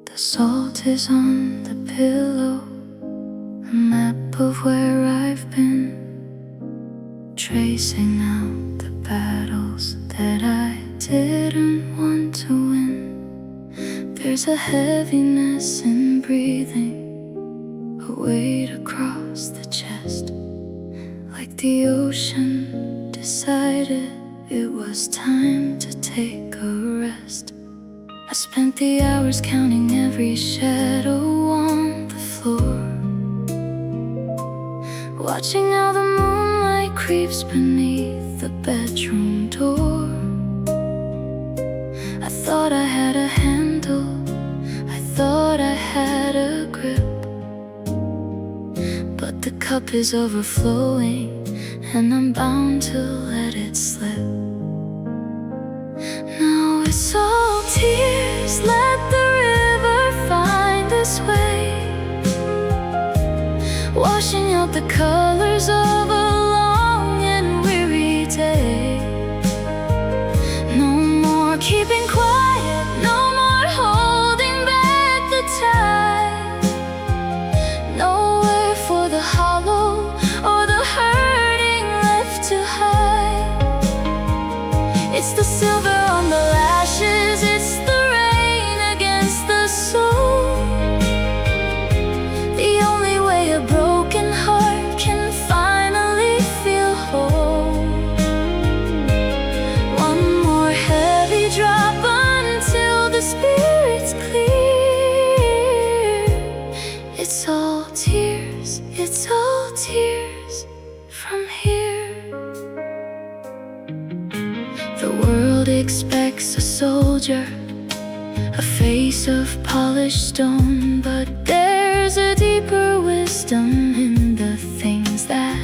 The salt is on the pillow, a map of where I've been, tracing out the battles that I didn't want to win. There's a heaviness in breathing, a weight across the chest, like the ocean decided it was time to take a rest. I spent the hours counting every shadow on the floor, watching how the moonlight creeps beneath the bedroom door. I thought I had a handle, I thought I had a grip, but the cup is overflowing, and I'm bound to let it slip. Now it's all tears. Let the river find its way, washing out the colors of a long and weary day. No more keeping quiet, no more holding back the tide. Nowhere for the hollow or the hurting left to hide. It's the silver on the lashes, it's the rain against the soul. The only way a broken heart can finally feel whole. One more heavy drop until the spirit's clear. It's all tears, it's all tears from here. The world expects a soldier, a face of polished stone, but there's a deeper wisdom in the things that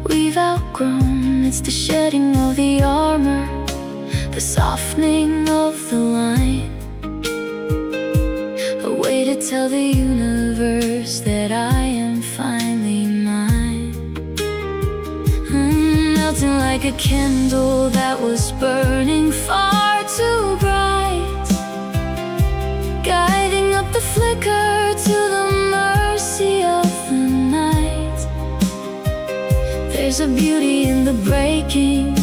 we've outgrown. It's the shedding of the armor, the softening of the line, a way to tell the universe that I am finally mine. Melting like a candle that was burning far too bright, guiding up the flicker to the mercy of the night. There's a beauty in the breaking,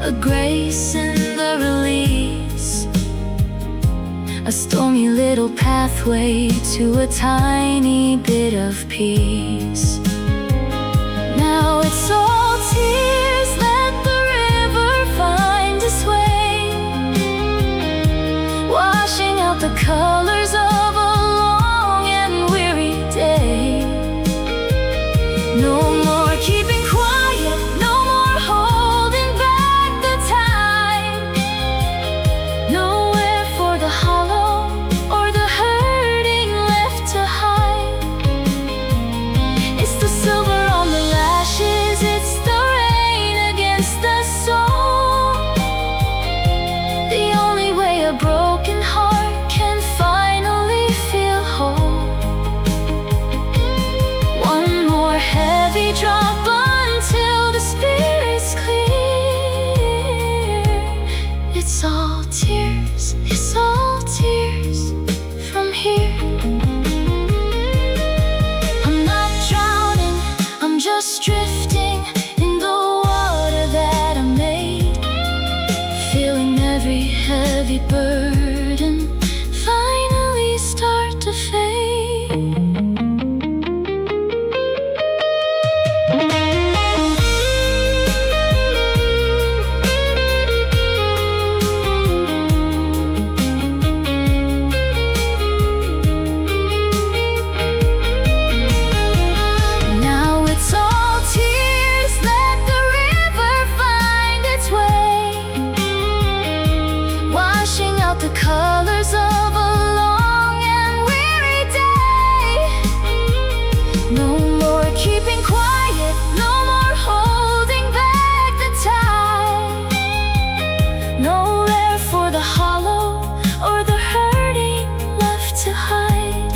a grace in the release, a stormy little pathway to a tiny bit of peace. Now it's all tears, let the river find its way, washing out the colors of a long and weary day. No more keeping quiet, no more holding back the tide. Nowhere for the hollow or the hurting left to hide. It's the silver on the lashes, it's the rain against the soul. The only way a broken heart can finally feel whole. One more heavy drop until the spirit's clear. It's all tears, it's all tears from here. I'm not drowning, I'm just drifting in the water that I made, feeling every heavy burden finally start to fade. Now it's all tears, let the river find its way, washing out the colors of a long and weary day. No more keeping quiet, no more holding back the tide. Nowhere for the hollow or the hurting left to hide.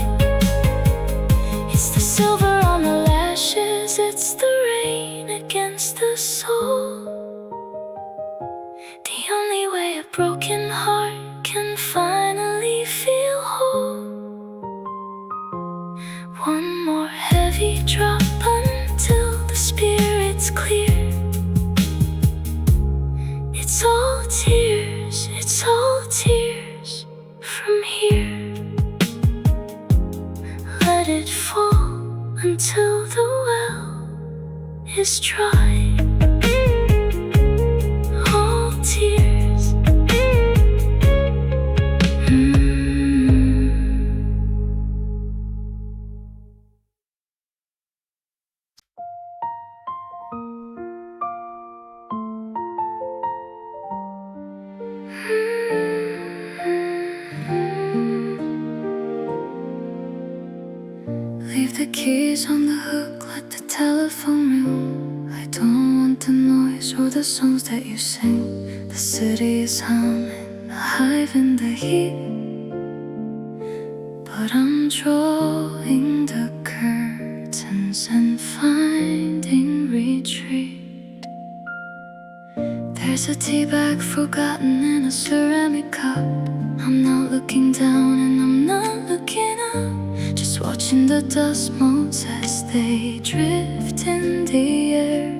It's the silver on the lashes, it's the rain against the soul. The only way a broken heart can finally feel whole. One more heavy drop until the spirit's clear. It's all tears, it's all tears from here. Let it fall until the well is dry. All tears. Leave the keys on the hook, let the telephone ring. I don't want the noise or the songs that you sing. The city is humming, alive in the heat, but I'm drawing the curtains and finding retreat. There's a tea bag forgotten in a ceramic cup. I'm not looking down and I'm not looking up, just watching the dust motes as they drift in the air,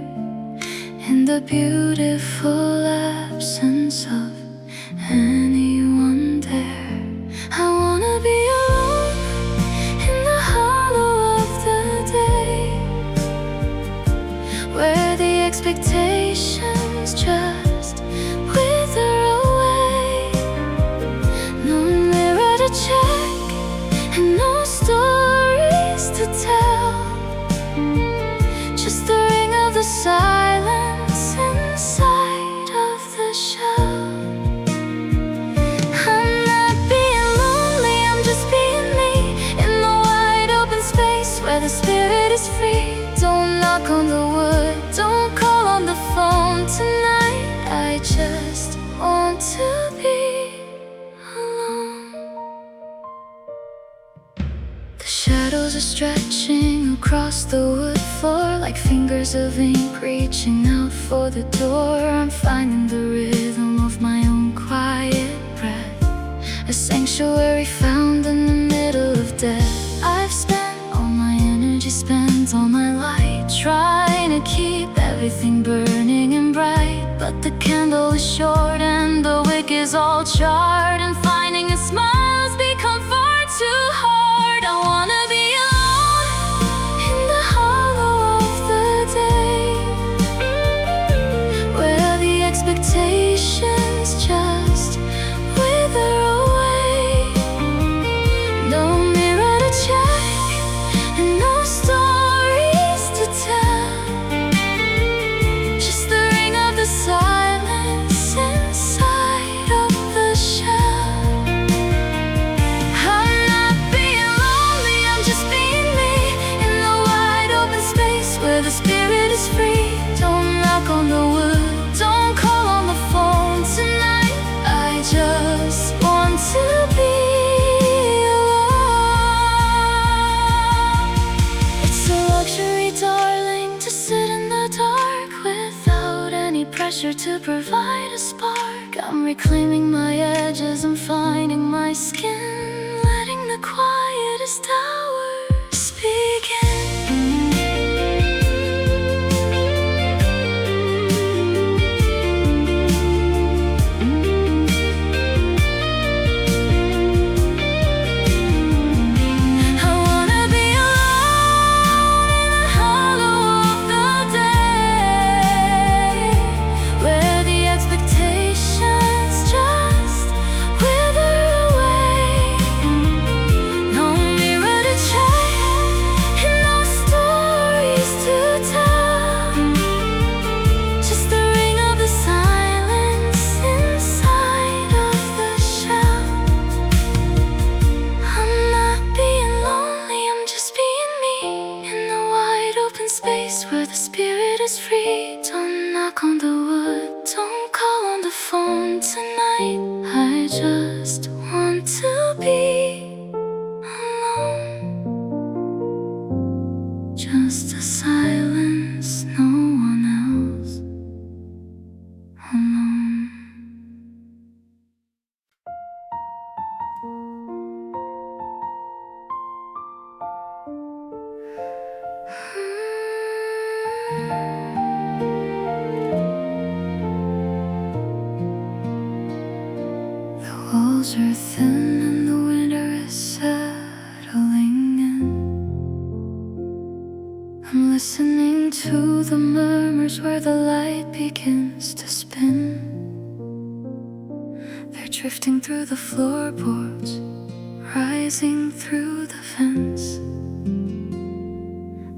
in the beautiful absence of anyone there. I wanna be alone in the hollow of the day, where the expectations just wither away. No mirror to check and no stories to tell, just the ring of the silence inside of the shell. I'm not being lonely, I'm just being me, in the wide open space where the spirit is free. Don't knock on the wood, don't call on the phone tonight. I just want to be alone. The shadows are stretching across the wood floor, like fingers of ink reaching out for the door. I'm finding the rhythm of my own quiet breath, a sanctuary found in the middle of death. I've spent all my energy, spent all my light, trying to keep everything burning and bright, but the candle is short and the wick is all charred, and finding a smile's become far too hard. I wanna be alone in the hollow of the day, where the expectations just wither away. No mirror to check and no stories to tell, just the ring of the silence inside of the shell. I'm not being lonely, I'm just being me, in the wide open space where the spirit is free. Don't knock on the wood, don't call on the phone tonight. I just want to be alone. It's a luxury, darling, to sit in the dark without any pressure to provide a spark. I'm reclaiming my edges, I'm finding my skin, letting the quietest hours begin. I wanna be alone in the hollow of the day, where the expectations just wither away. No mirror to check and no stories to tell, just the ring of the silence inside of the shell. I'm not being lonely, I'm just being me, in the wide open space where the spirit is free. Don't knock on the wood, don't call on the phone tonight. I just want to be alone, just a silence, no one else, alone. The walls are thin and the winter is settling in. I'm listening to the murmurs where the light begins to spin. They're drifting through the floorboards, rising through the fence,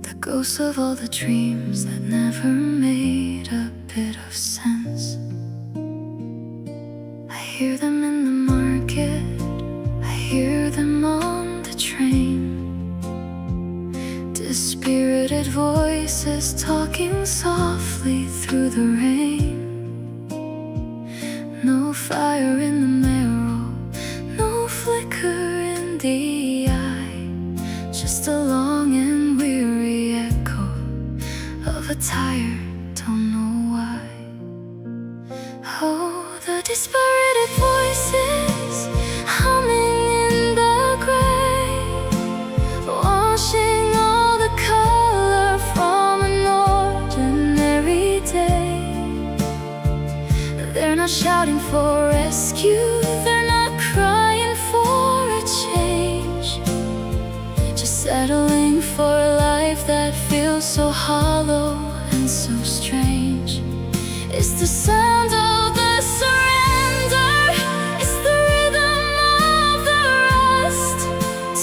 the ghosts of all the dreams that never made a bit of sense. I hear them in the market, I hear them on the train, dispirited voices talking softly through the rain. No fire in the the eye, just a long and weary echo of a tired, don't know why. Oh, the dispirited voices humming in the gray, washing all the color from an ordinary day. They're not shouting for rescue, they're not crying for a change, just settling for a life that feels so hollow and so strange. It's the sound of the surrender, it's the rhythm of the rust,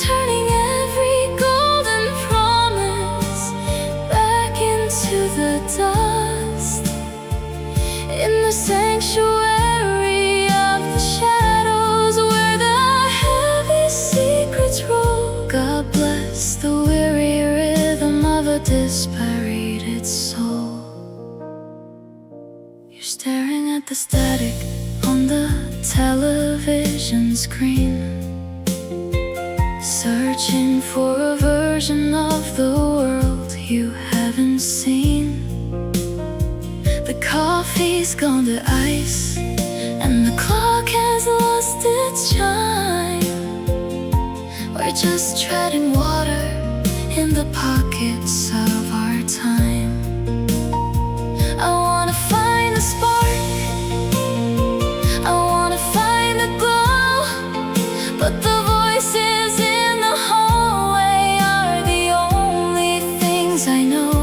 turning every golden promise back into the dust. In the sanctuary of the shadows, where the heavy secrets roll, God bless the weary rhythm of a dispirited soul. You're staring at the static on the television screen, searching for a version of the world you haven't seen. The coffee's gone to ice, and the clock has lost its chime. We're just treading water in the pockets of our time. I wanna find a spark, I wanna find a glow, but the voices in the hallway are the only things I know.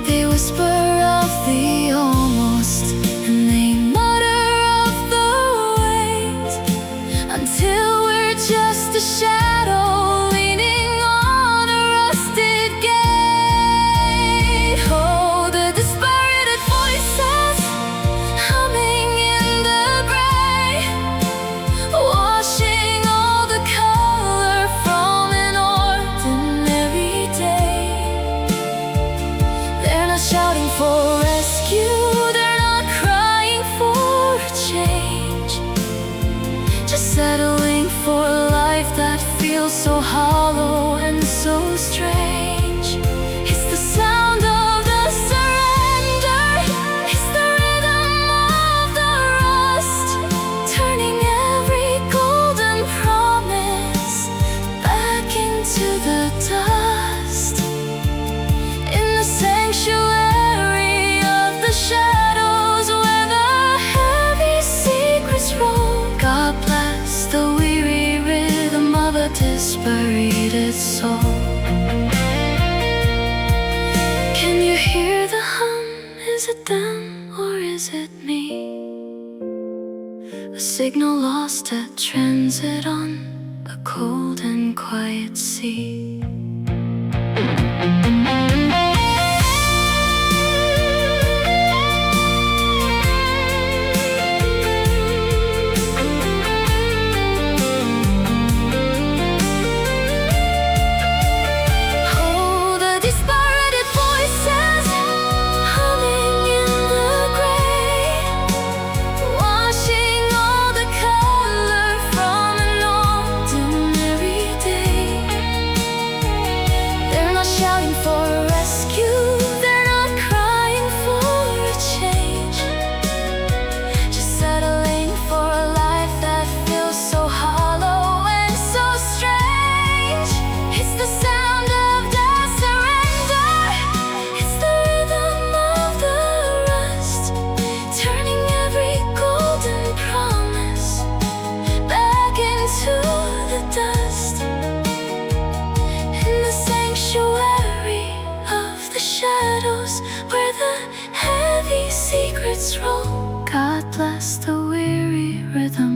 They whisper of the almost, and they mutter of the wait, until we're just a shadow leaning on a rusted gate. Oh, the dispirited voices humming in the gray, washing all the color from an ordinary day. They're not shouting for rescue, they're not crying for a change, just settling for a life that feels so hollow and so strange. It's the sound of the surrender, it's the rhythm of the rust, turning every golden promise back into the dust. In the sanctuary of the shadows, where the heavy secrets roll, God bless the weary rhythm of a dispirited soul. Can you hear the hum? Is it them or is it me? A signal lost at transit on a cold and quiet sea. Oh, the dispirited voices humming in the gray, washing all the color from an ordinary day. They're not shouting for rescue, they're not crying for a change, just settling for a life that feels so hollow and so strange. It's the sound of the surrender, it's the rhythm of the rust, turning every golden promise back into the dust. In the sanctuary of the shadows, where the heavy secrets roll, God bless the weary rhythm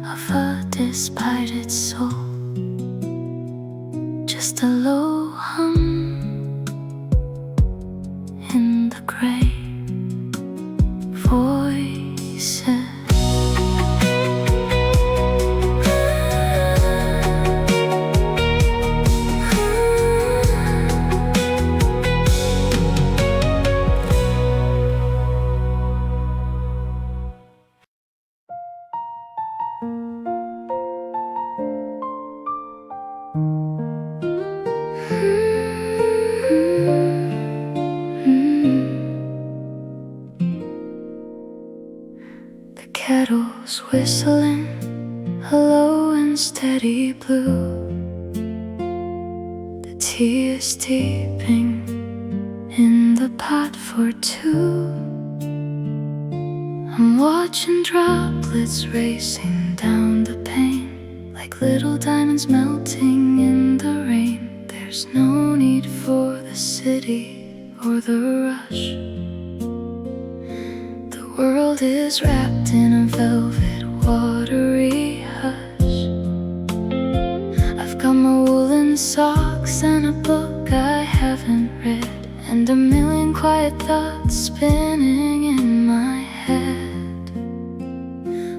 of a dispirited soul. Just a low hum in the gray voices. whistling, a low and steady blue. The tea is steeping in the pot for two. I'm watching droplets racing down the pane, like little diamonds melting in the rain. There's no need for the city or the rush. The world is wrapped in a velvet, watery hush. I've got my woolen socks and a book I haven't read, and a million quiet thoughts spinning in my head.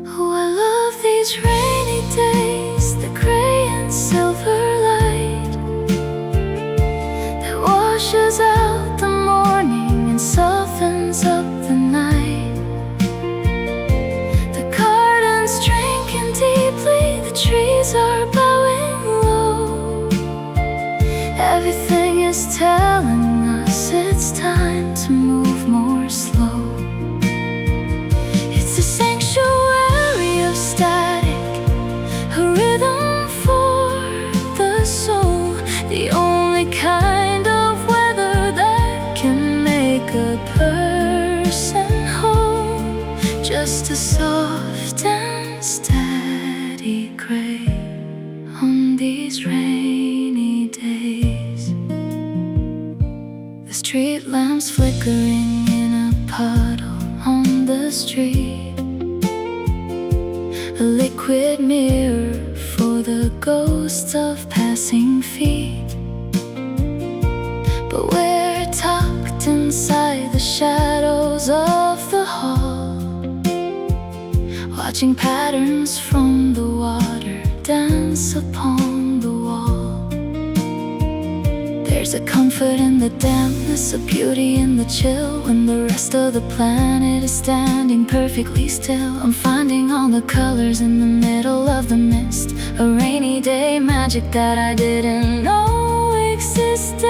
Oh, I love these rainy days, the gray and silver light that washes out the morning and softens up the night. The garden's drinking deeply, the trees are bowing low. Everything is telling us it's time to move more slow. It's a sanctuary of static, a rhythm for the soul, the only kind of weather that can make a person whole. Just a soft and steady gray on these rainy days. The street lamps flickering in a puddle on the street, a liquid mirror for the ghosts of passing feet. But we're tucked inside the shadows of the hall, watching patterns from the water dance upon the wall. There's a comfort in the dampness, a beauty in the chill. When the rest of the planet is standing perfectly still, I'm finding all the colors in the middle of the mist, a rainy day magic that I didn't know existed.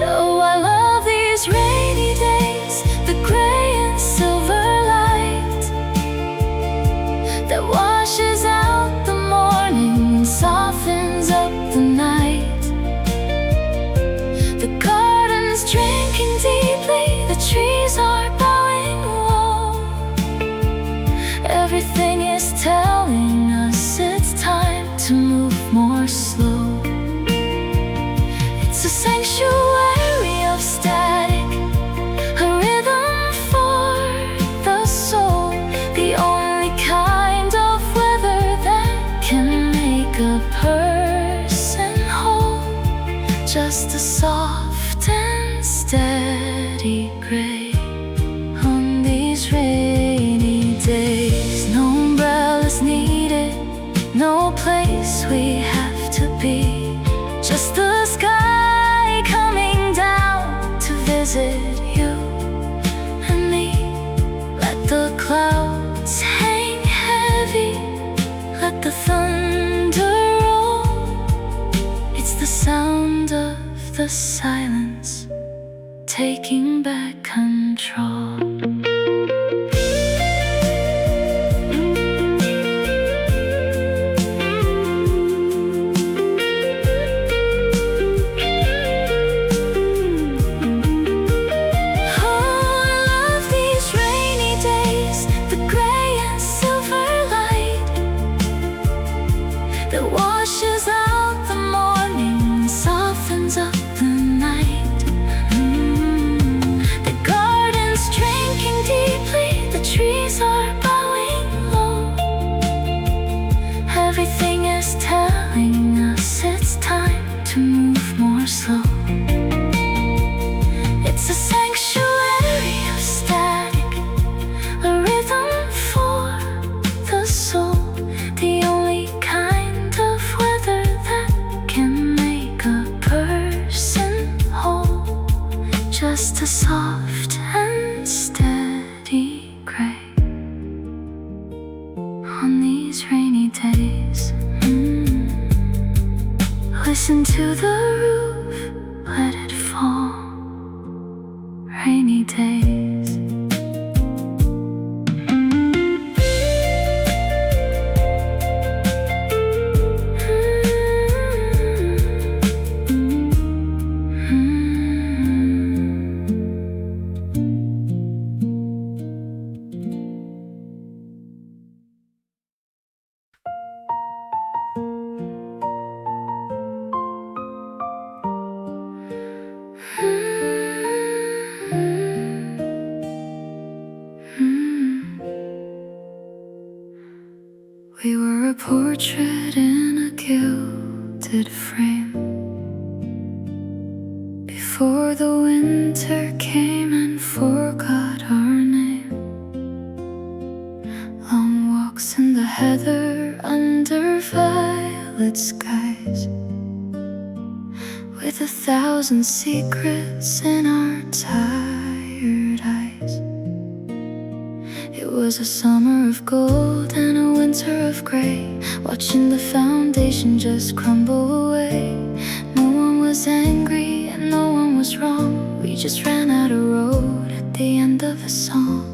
Oh, I love these rainy days, the gray and silver light that washes out the morning and softens up the night. The garden's drinking deeply, the trees are bowing low. Everything is telling us it's time to move more slow. It's a sanctuary of static, a rhythm for the soul, the only kind of weather that can make a person whole. Just a soft and steady gray on these rainy days. No umbrellas needed, no place we have to be, just the sky coming down to visit you and me. Let the clouds hang heavy, let the thunder roll. It's the sound of the silence taking back control. That washes out the morning and softens up the night. The garden's drinking deeply, the trees are bowing low. Everything is telling us it's time to move more slow. It's a sanctuary of static, a rhythm for the soul, the only kind of weather that can make a person whole. Just a soft and steady gray on these rainy days. Listen to the roof, let it fall. Rainy days. We were a portrait in a gilded frame, before the winter came and forgot our name. Long walks in the heather under violet skies, with 1,000 secrets in our tired eyes. It was a summer of gold and a winter of gray, watching the foundation just crumble away. No one was angry and no one was wrong. We just ran out of road at the end of a song.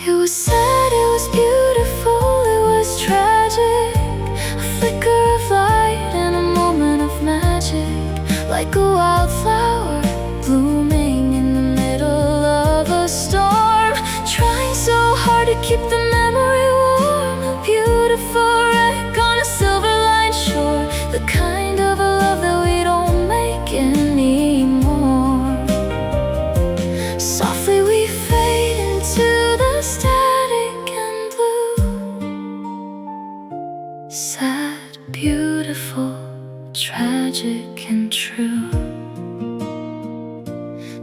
It was sad, it was beautiful, it was tragic. A flicker of light and a moment of magic, like a wildflower blooming in the middle of a storm. Trying so hard to keep the memory warm, a beautiful wreck on a silver-lined shore, the kind of a love that we don't make anymore. Softly we fade into the static and blue. Sad, beautiful, tragic and true.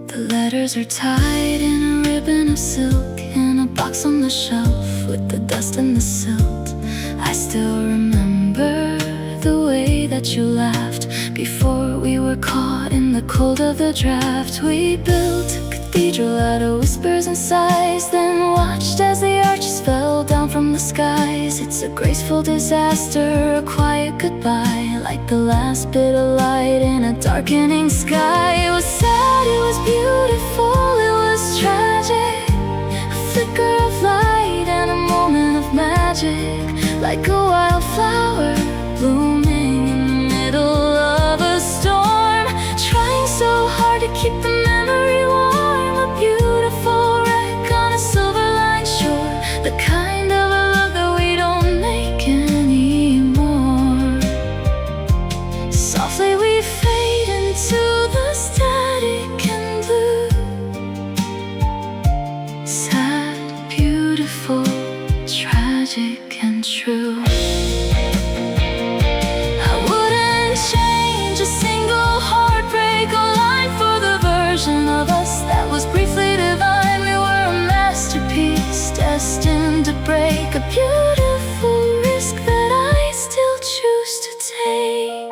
The letters are tied in a ribbon of silk, in a box on the shelf with the dust and the silt. I still remember the way that you laughed before we were caught in the cold of the draft. We built a cathedral out of whispers and sighs, then watched as the arches fell down from the skies. It's a graceful disaster, a quiet goodbye, like the last bit of light in a darkening sky. It was sad, it was beautiful, it was tragic. A flicker of light and a moment of magic, like a wildflower blooming in the middle of a storm. Trying so hard to keep the memory warm, a beautiful wreck on a silver-lined shore, the kind of a love that we don't make anymore. Softly we fade into the static and blue. Sad, beautiful, tragic and true. I wouldn't change a single heartbreak or line for the version of us that was briefly divine. We were a masterpiece destined to break, a beautiful risk that I still choose to take.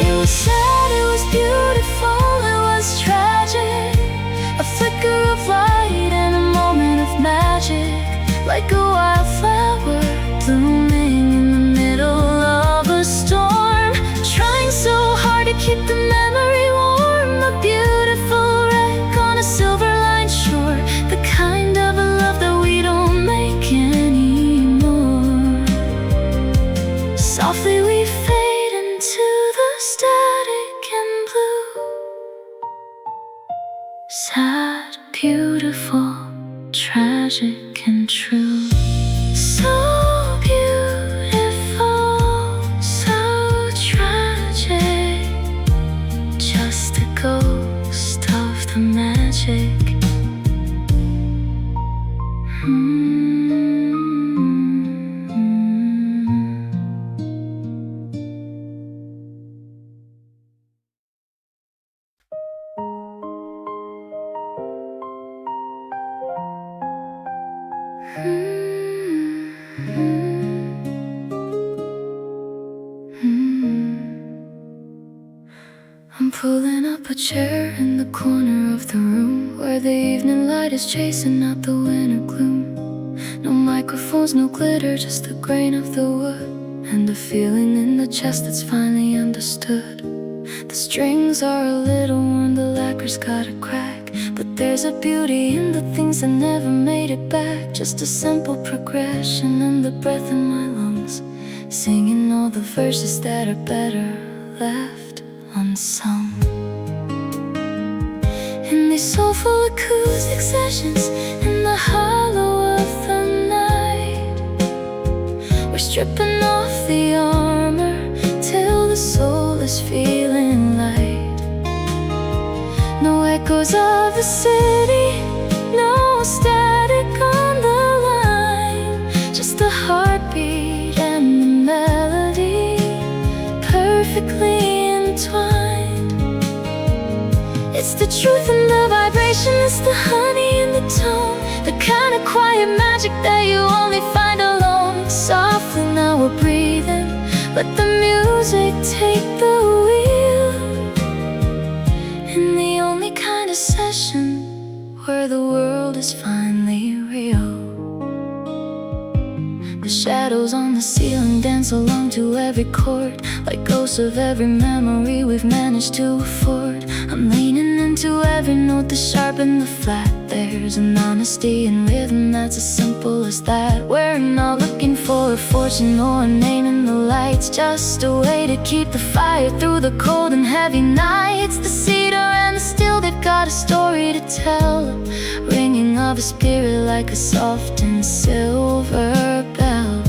It was sad, it was beautiful, it was tragic. A flicker of light and a moment of magic, like a wildflower blooming in the middle of a storm. Trying so hard to keep the memory warm, a beautiful wreck on a silver-lined shore, the kind of a love that we don't make anymore. Softly we fade into the static and blue. Sad, beautiful, tragic and true. So beautiful, so tragic, just a ghost of the magic. I'm pulling up a chair in the corner of the room, where the evening light is chasing out the winter gloom. No microphones, no glitter, just the grain of the wood, and a feeling in the chest that's finally understood. The strings are a little worn, the lacquer's got a crack, but there's a beauty in the things that never made it back. Just a simple progression and the breath in my lungs, singing all the verses that are better left unsung. In these soulful acoustic sessions, in the hollow of the night, we're stripping off the armor till is feeling light. No echoes of the city, no static on the line, just the heartbeat and the melody, perfectly entwined. It's the truth and the vibration, it's the honey in the tone, the kind of quiet magic that you only find alone. Softly now we're breathing, let the music take the wheel. In the only kind of session where the world is finally real. The shadows on the ceiling dance along to every chord, like ghosts of every memory we've managed to afford. I'm leaning into every note, the sharp and the flat. There's an honesty in rhythm that's as simple as that. We're not looking for a fortune or a name in the lights, just a way to keep the fire through the cold and heavy nights. The cedar and the steel, they've got a story to tell, ringing of a spirit like a soft and silver bell.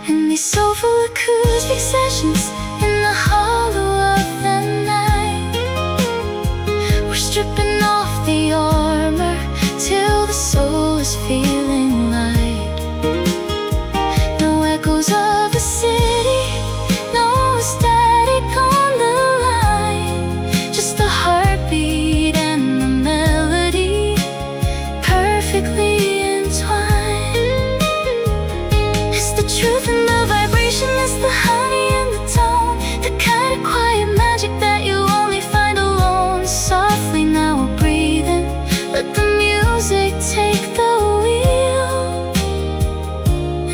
In these soulful acoustic sessions, in the hollow of the night, we're stripping off the armor till the soul is feeling light. No echoes of the city, no static on the line, just the heartbeat and the melody, perfectly entwined. It's the truth and the vibration, it's the honey and the tone, the kind of quiet magic that you only find alone. Softly now we're breathing, let the music take the wheel.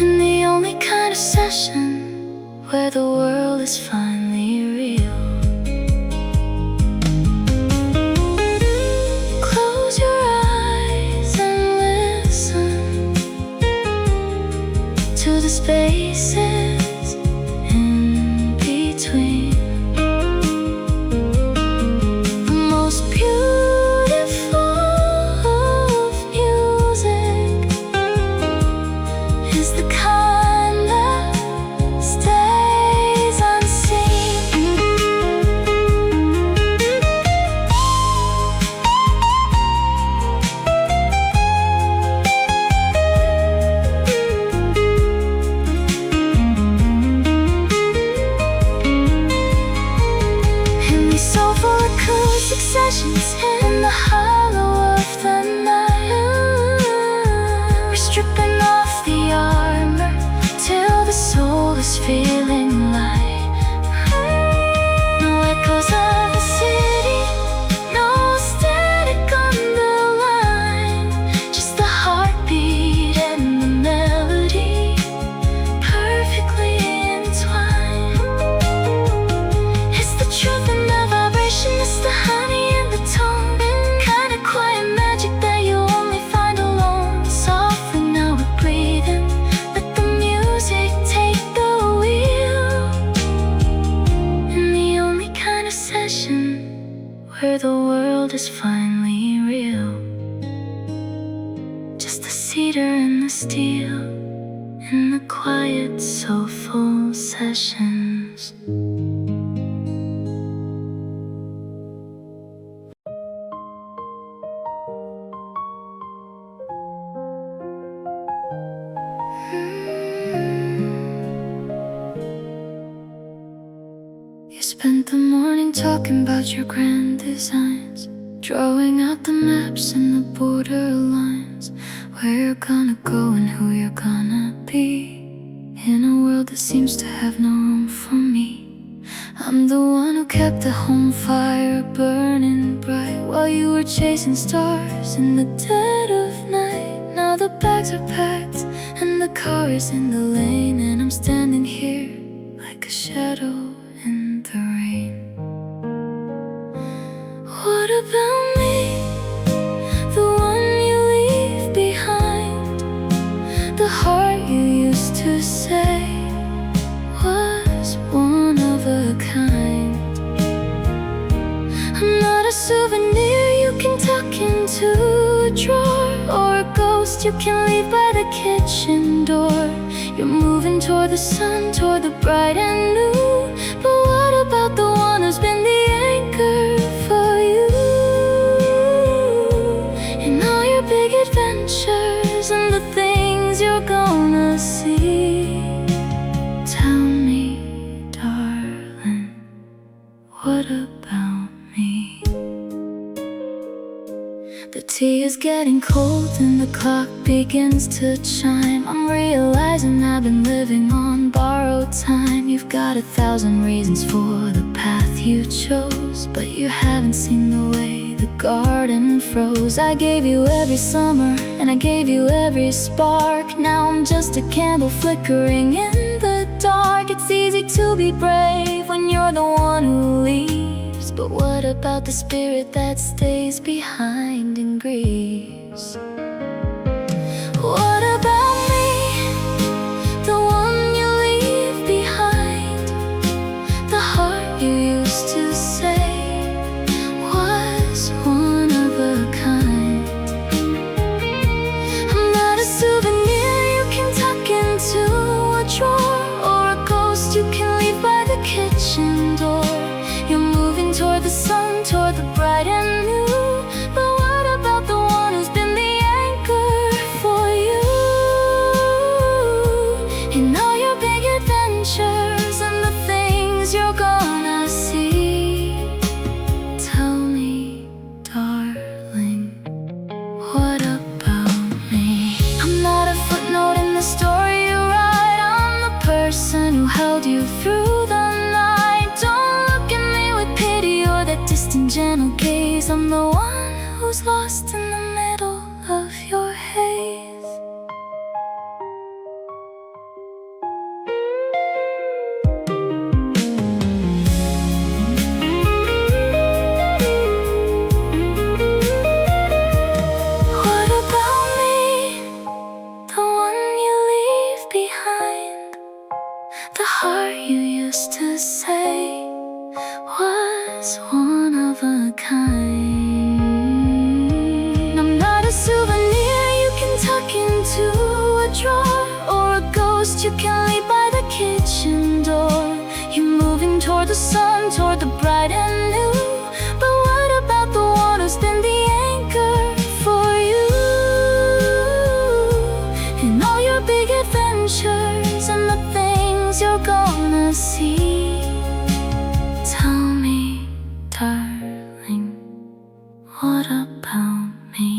In the only kind of session where the world is finally real. Close your eyes and listen to the spaces in between. The most beautiful of music is the kind that stays unseen. In these soulful acoustic sessions, in the hollow of the night, we're stripping off the armor till the soul is feeling light. No echoes of the city, no static on the line, just the heartbeat and the melody, perfectly entwined. It's the truth and the vibration, it's the honey and the tone, kind of quiet magic that you only find alone. Softly now we're breathing, let the music take the wheel. In the only kind of session where the world is finally real. Just the cedar and the steel in the quiet soulful sessions. You spent the morning talking about your grand designs, drawing out the maps and the border lines, where you're gonna go and who you're gonna be, in a world that seems to have no room for me. I'm the one who kept the home fire burning bright while you were chasing stars in the dead of night. Now the bags are packed and the car is in the lane, and I'm standing here like a shadow in the rain. What about me, the one you leave behind, the heart you used to say was one of a kind? I'm not a souvenir you can tuck into a drawer, or a ghost you can leave by the kitchen door. You're moving toward the sun, toward the bright and new, getting cold and the clock begins to chime. I'm realizing I've been living on borrowed time. You've got 1,000 reasons for the path you chose, but you haven't seen the way the garden froze. I gave you every summer and I gave you every spark. Now I'm just a candle flickering in the dark. It's easy to be brave when you're the one who leaves, but what about the spirit that stays behind and grieves? What about me, the one you leave behind? The heart you used to say was one of a kind. I'm not a souvenir you can tuck into a drawer, or a ghost you can leave by the kitchen door. You're moving toward the sun, toward the bright and new, but what about the one who's been the anchor for you? In all your big adventures and the things you're gonna see, tell me, darling, what about me? I'm not a footnote in the story you write. I'm the person who held you through the night. Don't look at me with pity or that distant gentle gaze. I'm the one who's lost in the middle of your haze. What about me, the one you leave behind? The heart you used to say was one of a kind. I'm not a souvenir you can tuck into a drawer, or a ghost you can leave by the kitchen door. You're moving toward the sun, toward the bright and new, but what about the one who's been the anchor for you? In all your big adventures and the things you're gonna see, tell me, darling, what about me?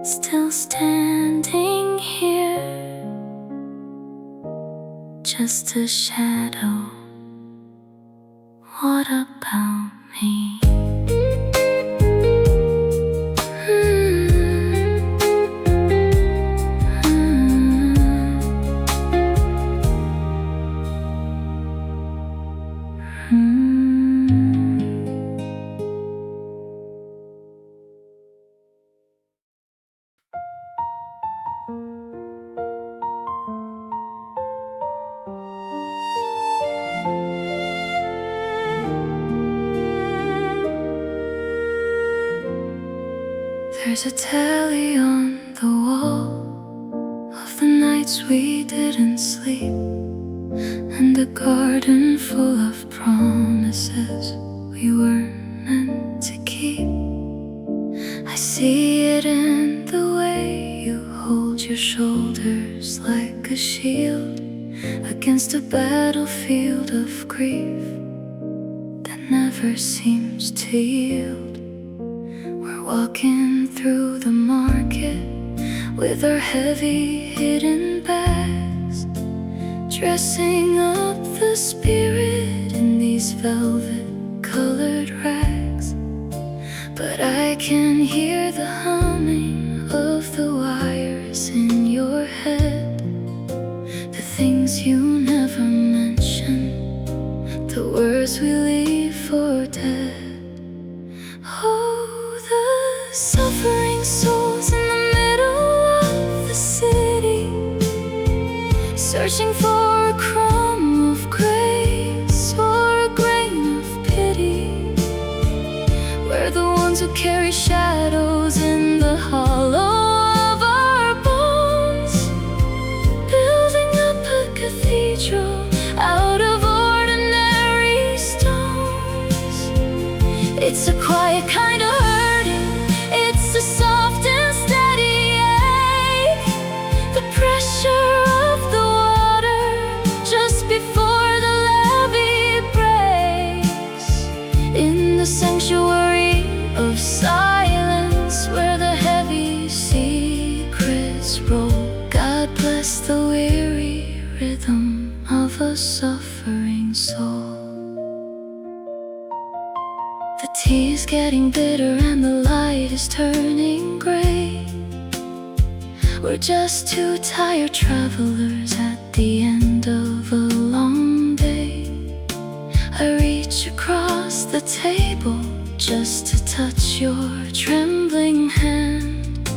Still standing here, just a shadow. What about me? There's a tally on the wall of the nights we didn't sleep, and a garden full of promises we weren't meant to keep. I see it in the way you hold your shoulders like a shield against a battlefield of grief that never seems to yield. We're walking through the market with our heavy hidden bags, dressing up the spirit in these velvet-colored rags. But I can hear the humming of the wires in your head, the things you never mention, the words we leave for dead. Oh, the suffering souls in the middle of the city, searching for a crumb of grace or a grain of pity. We're the ones who carry shadows in the hollow of our bones, building up a cathedral out of ordinary stones. It's a quiet kind of hurting, it's a soft and steady ache, the pressure of the water just before the levee breaks. In the sanctuary of silence, where the rhythm of a suffering soul. The tea is getting bitter and the light is turning gray. We're just two tired travelers at the end of a long day. I reach across the table just to touch your trembling hand,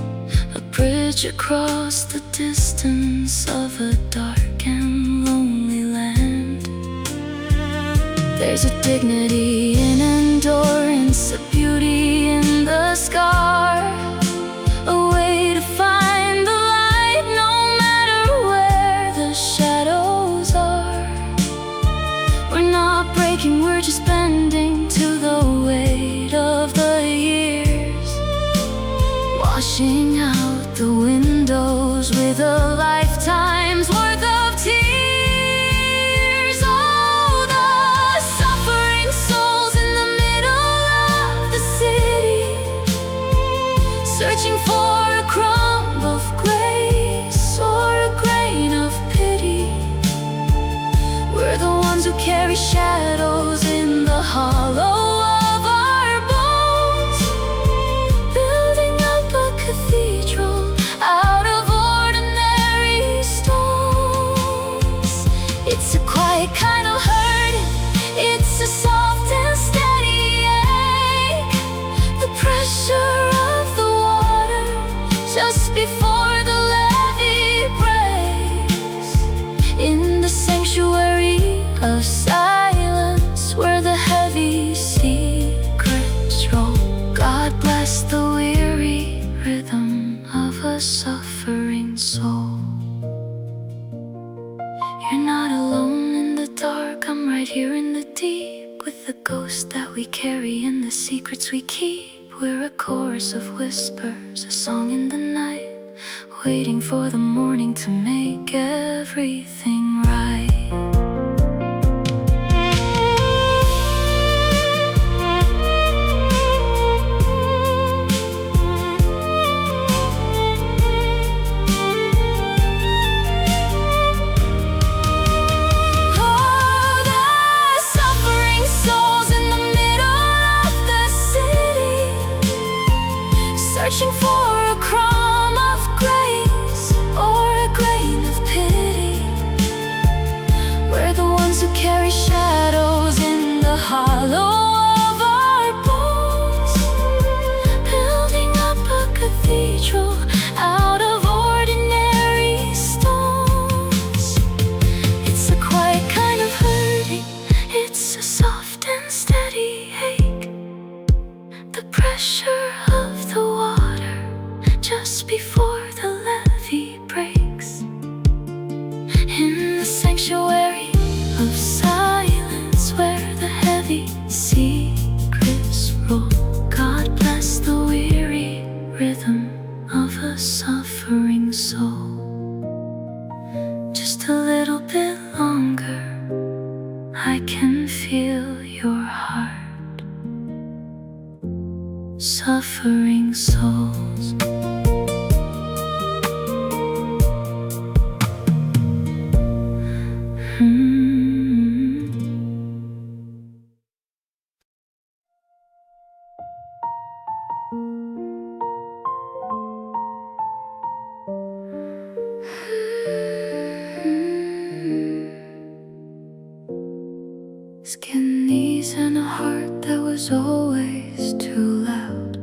a bridge across the distance of a dark and lonely land. There's a dignity in endurance, a beauty in the scar, a way to find the light no matter where the shadows are. We're not breaking, we're just bending to the weight of the years, washing out the windows with a lifetime's worth of tears. Oh, the suffering souls in the middle of the city, searching for a crumb of grace or a grain of pity. We're the ones who carry shadows in the hollow of our bones, building up a cathedral out of ordinary stones. It's a quiet kind of hurting, it's a soft and steady ache, the pressure of the water just before the levee breaks. In the sanctuary of silence where the heavy secrets roll, God bless the weary rhythm of a suffering soul. You're not alone in the dark, I'm right here in the deep, with the ghost that we carry and the secrets we keep. We're a chorus of whispers, a song in the night, waiting for the morning to make everything right. Searching for a crumb of grace or a grain of pity. We're the ones who carry shadows in the hollow of our bones, building up a cathedral out of ordinary stones. It's a quiet kind of hurting, it's a soft and steady ache, the pressure of the water just before the levee breaks. In the sanctuary of silence where the heavy secrets roll, God bless the weary rhythm of a suffering soul. Just a little bit longer, I can feel your heart. Suffering souls. Skin knees and a heart that was always too loud,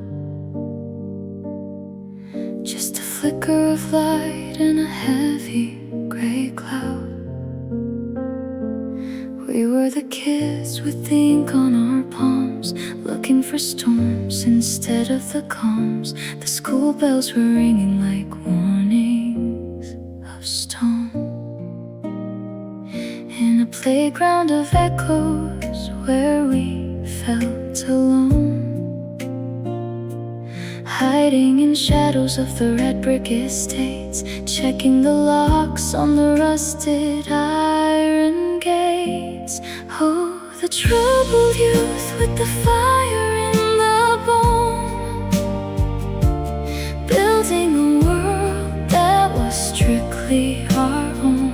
just a flicker of light in a heavy gray cloud. We were the kids with the ink on our palms, looking for storms instead of the calms. The school bells were ringing like warnings of stone. In a playground of echoes where we felt alone, hiding in shadows of the red brick estates, checking the locks on the rusted iron gates. Oh, the troubled youth with the fire in the bone, building a world that was strictly our own.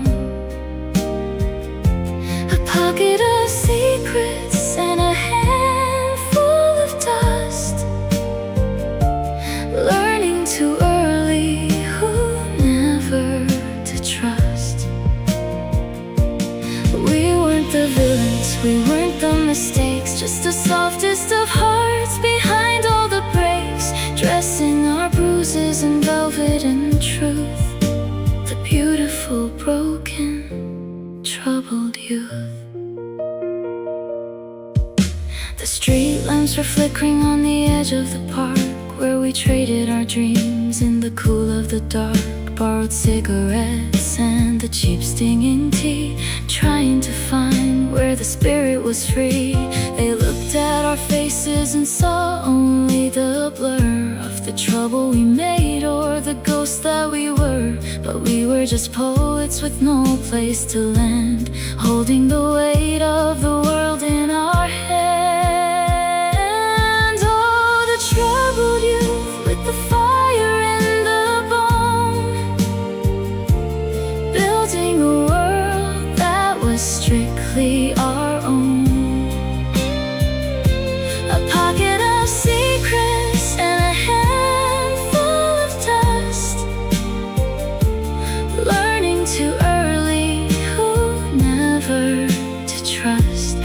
We weren't the mistakes, just the softest of hearts behind all the breaks, dressing our bruises in velvet and truth. The beautiful, broken, troubled youth. The street lamps were flickering on the edge of the park, where we traded our dreams in the cool of the dark. Borrowed cigarettes and the cheap stinging tea, trying to find where the spirit was free. They looked at our faces and saw only the blur of the trouble we made, or the ghosts that we were. But we were just poets with no place to land, holding the weight of the world in our hands. Oh, the troubled youth with the fire and the bone, building a world that was strictly our own. A pocket of secrets and a handful of dust, learning too early who never to trust.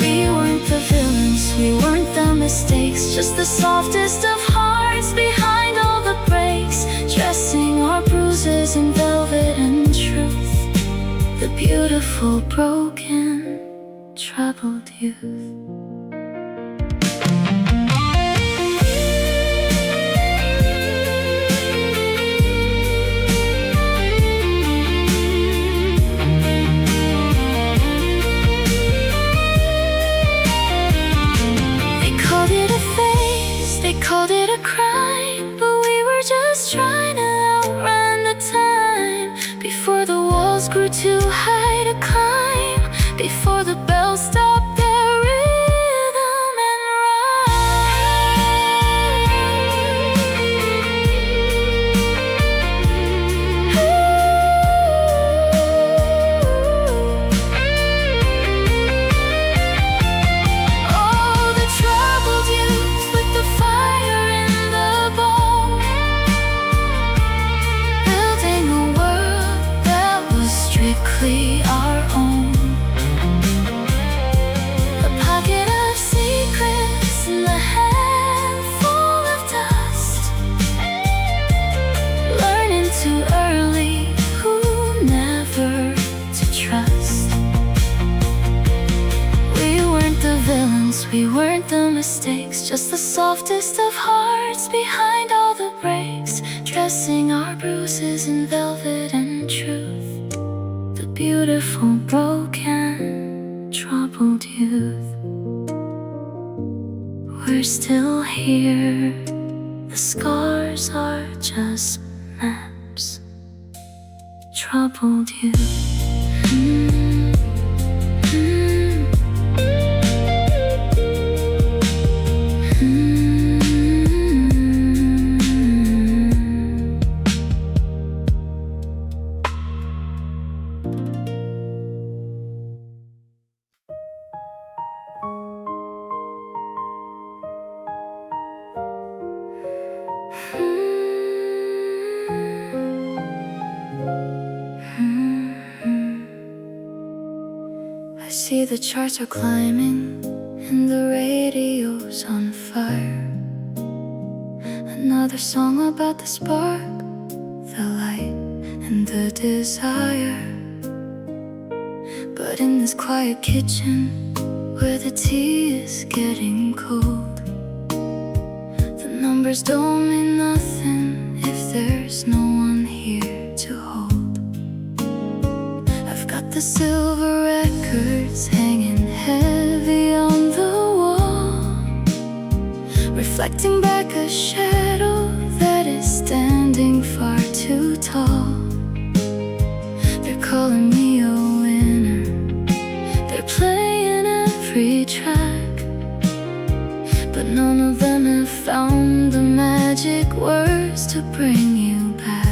We weren't the villains, we weren't the mistakes, just the softest of hearts behind all the breaks, dressing our bruises in velvet and truth. The beautiful, broken, troubled youth. They called it a crime, but we were just trying to outrun the time. Before the walls grew too high to climb, before the bells stopped their rhythm and oh, the troubled youth with the fire in the bone, building a world that was strictly our own. A pocket of secrets and a handful of dust, learning too early who never to trust. We weren't the villains, we weren't the mistakes, just the softest of hearts behind all the breaks, dressing our bruises in velvet and truth. The beautiful, broken, troubled youth. We're still here, the scars are just maps. Troubled youth. I see the charts are climbing and the radio's on fire. Another song about the spark, the light and the desire. But in this quiet kitchen where the tea is getting cold, the numbers don't mean nothing if there's no one here to hold. I've got the silver records hanging heavy on the wall, reflecting back a shadow that is standing far too tall. They're calling me a winner, they're playing every track, but none of them have found the magic words to bring you back.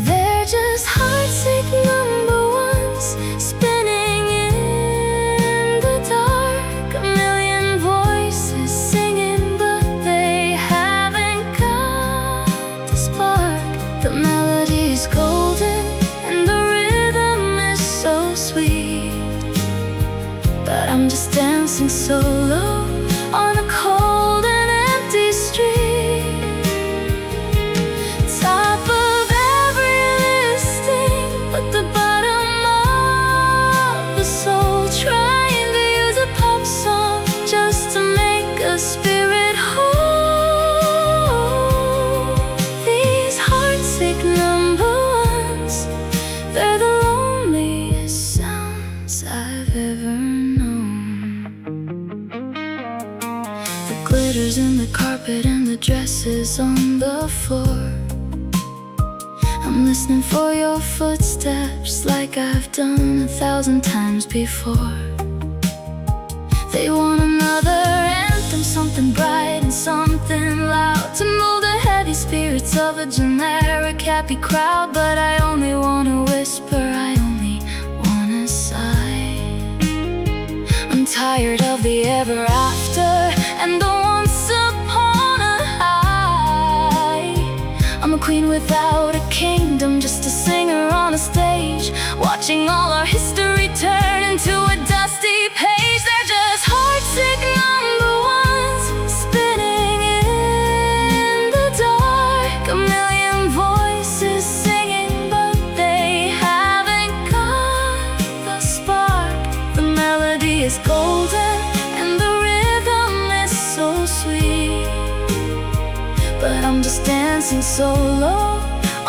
They're just heartsick number ones, spinning in the dark. A million voices singing, but they haven't got the spark. The melody's golden and the rhythm dancing solo on a cold and empty street. Top of every listing, but the bottom of the soul. Trying to use a pop song just to make a spirit whole. These heartsick number ones, they're the loneliest sounds I've ever known. The glitters in the carpet and the dresses on the floor. I'm listening for your footsteps like I've done 1,000 times before. They want another anthem, something bright and something loud, to move the heavy spirits of a generic happy crowd. But I only wanna whisper, I only wanna sigh. I'm tired of the ever after and the once upon a high. I'm a queen without a kingdom, just a singer on a stage, watching all our history turn into a dusty page. They're just heartsick number ones, spinning in the dark. A million voices singing, but they haven't got the spark. The melody is golden and the rhythm is so sweet, but I'm just dancing solo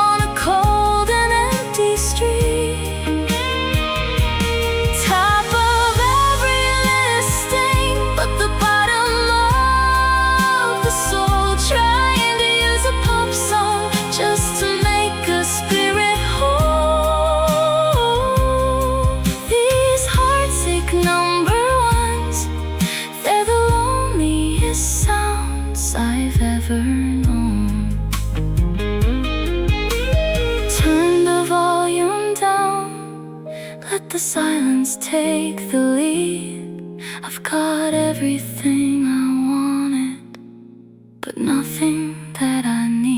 on a cold and empty street. Top of every listing, but the bottom of the soul. Trying to use a pop song just to make a spirit whole. These heartsick number ones, they're the loneliest sounds I've ever known. Turn the volume down, let the silence take the lead. I've got everything I wanted, but nothing that I need.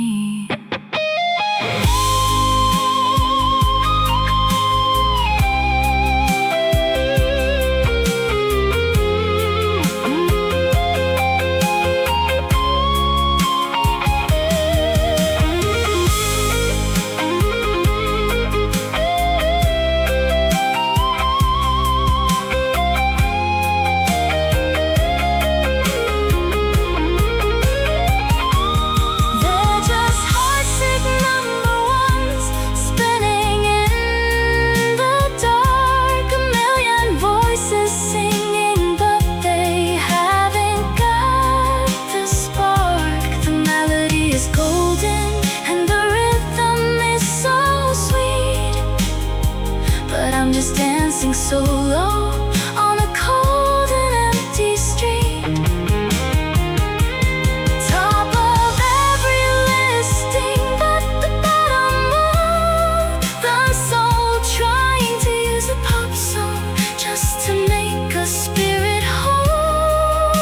I'm just dancing solo on a cold and empty street. Top of every listing, but the bottom of the soul. Trying to use a pop song just to make a spirit whole.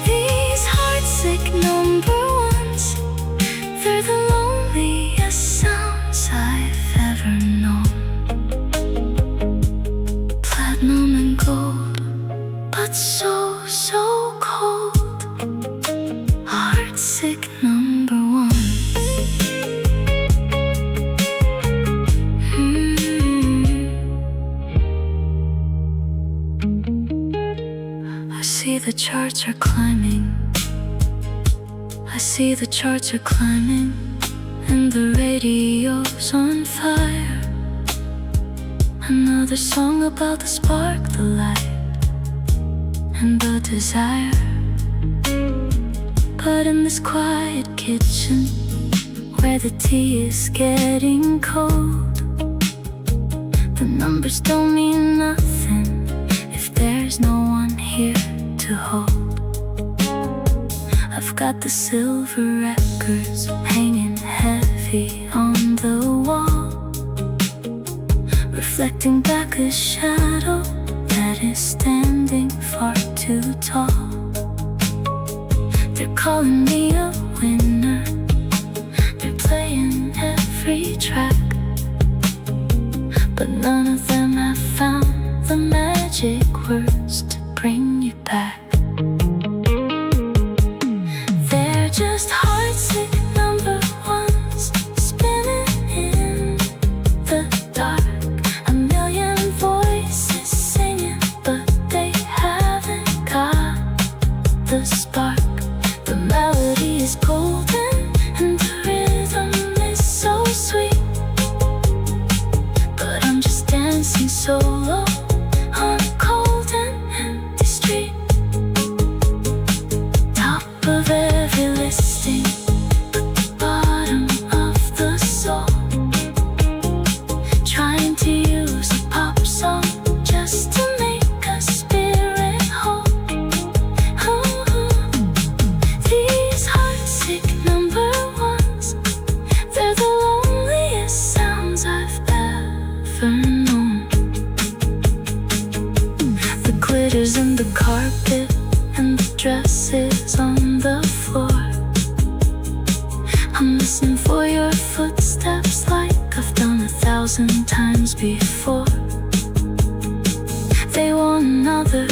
These heartsick number ones, they're the loneliest sounds I've ever known. Platinum and gold, but so cold. Heartsick number one. I see the charts are climbing. I see the charts are climbing, and the radio's on fire. Another song about the spark, the light, and the desire. But in this quiet kitchen, where the tea is getting cold, the numbers don't mean nothing if there's no one here to hold. I've got the silver records hanging heavy on the wall, reflecting back a shadow that is standing far too tall. They're calling me a winner, they're playing every track, but none of them have found the magic words solo on a cold and empty street. Top of every listing, but the bottom of the soul. Trying to use a pop song just to make a spirit whole. These heartsick number ones, they're the loneliest sounds I've ever known. The glitters in the carpet and the dresses on the floor. I'm listening for your footsteps like I've done 1,000 times before. They want another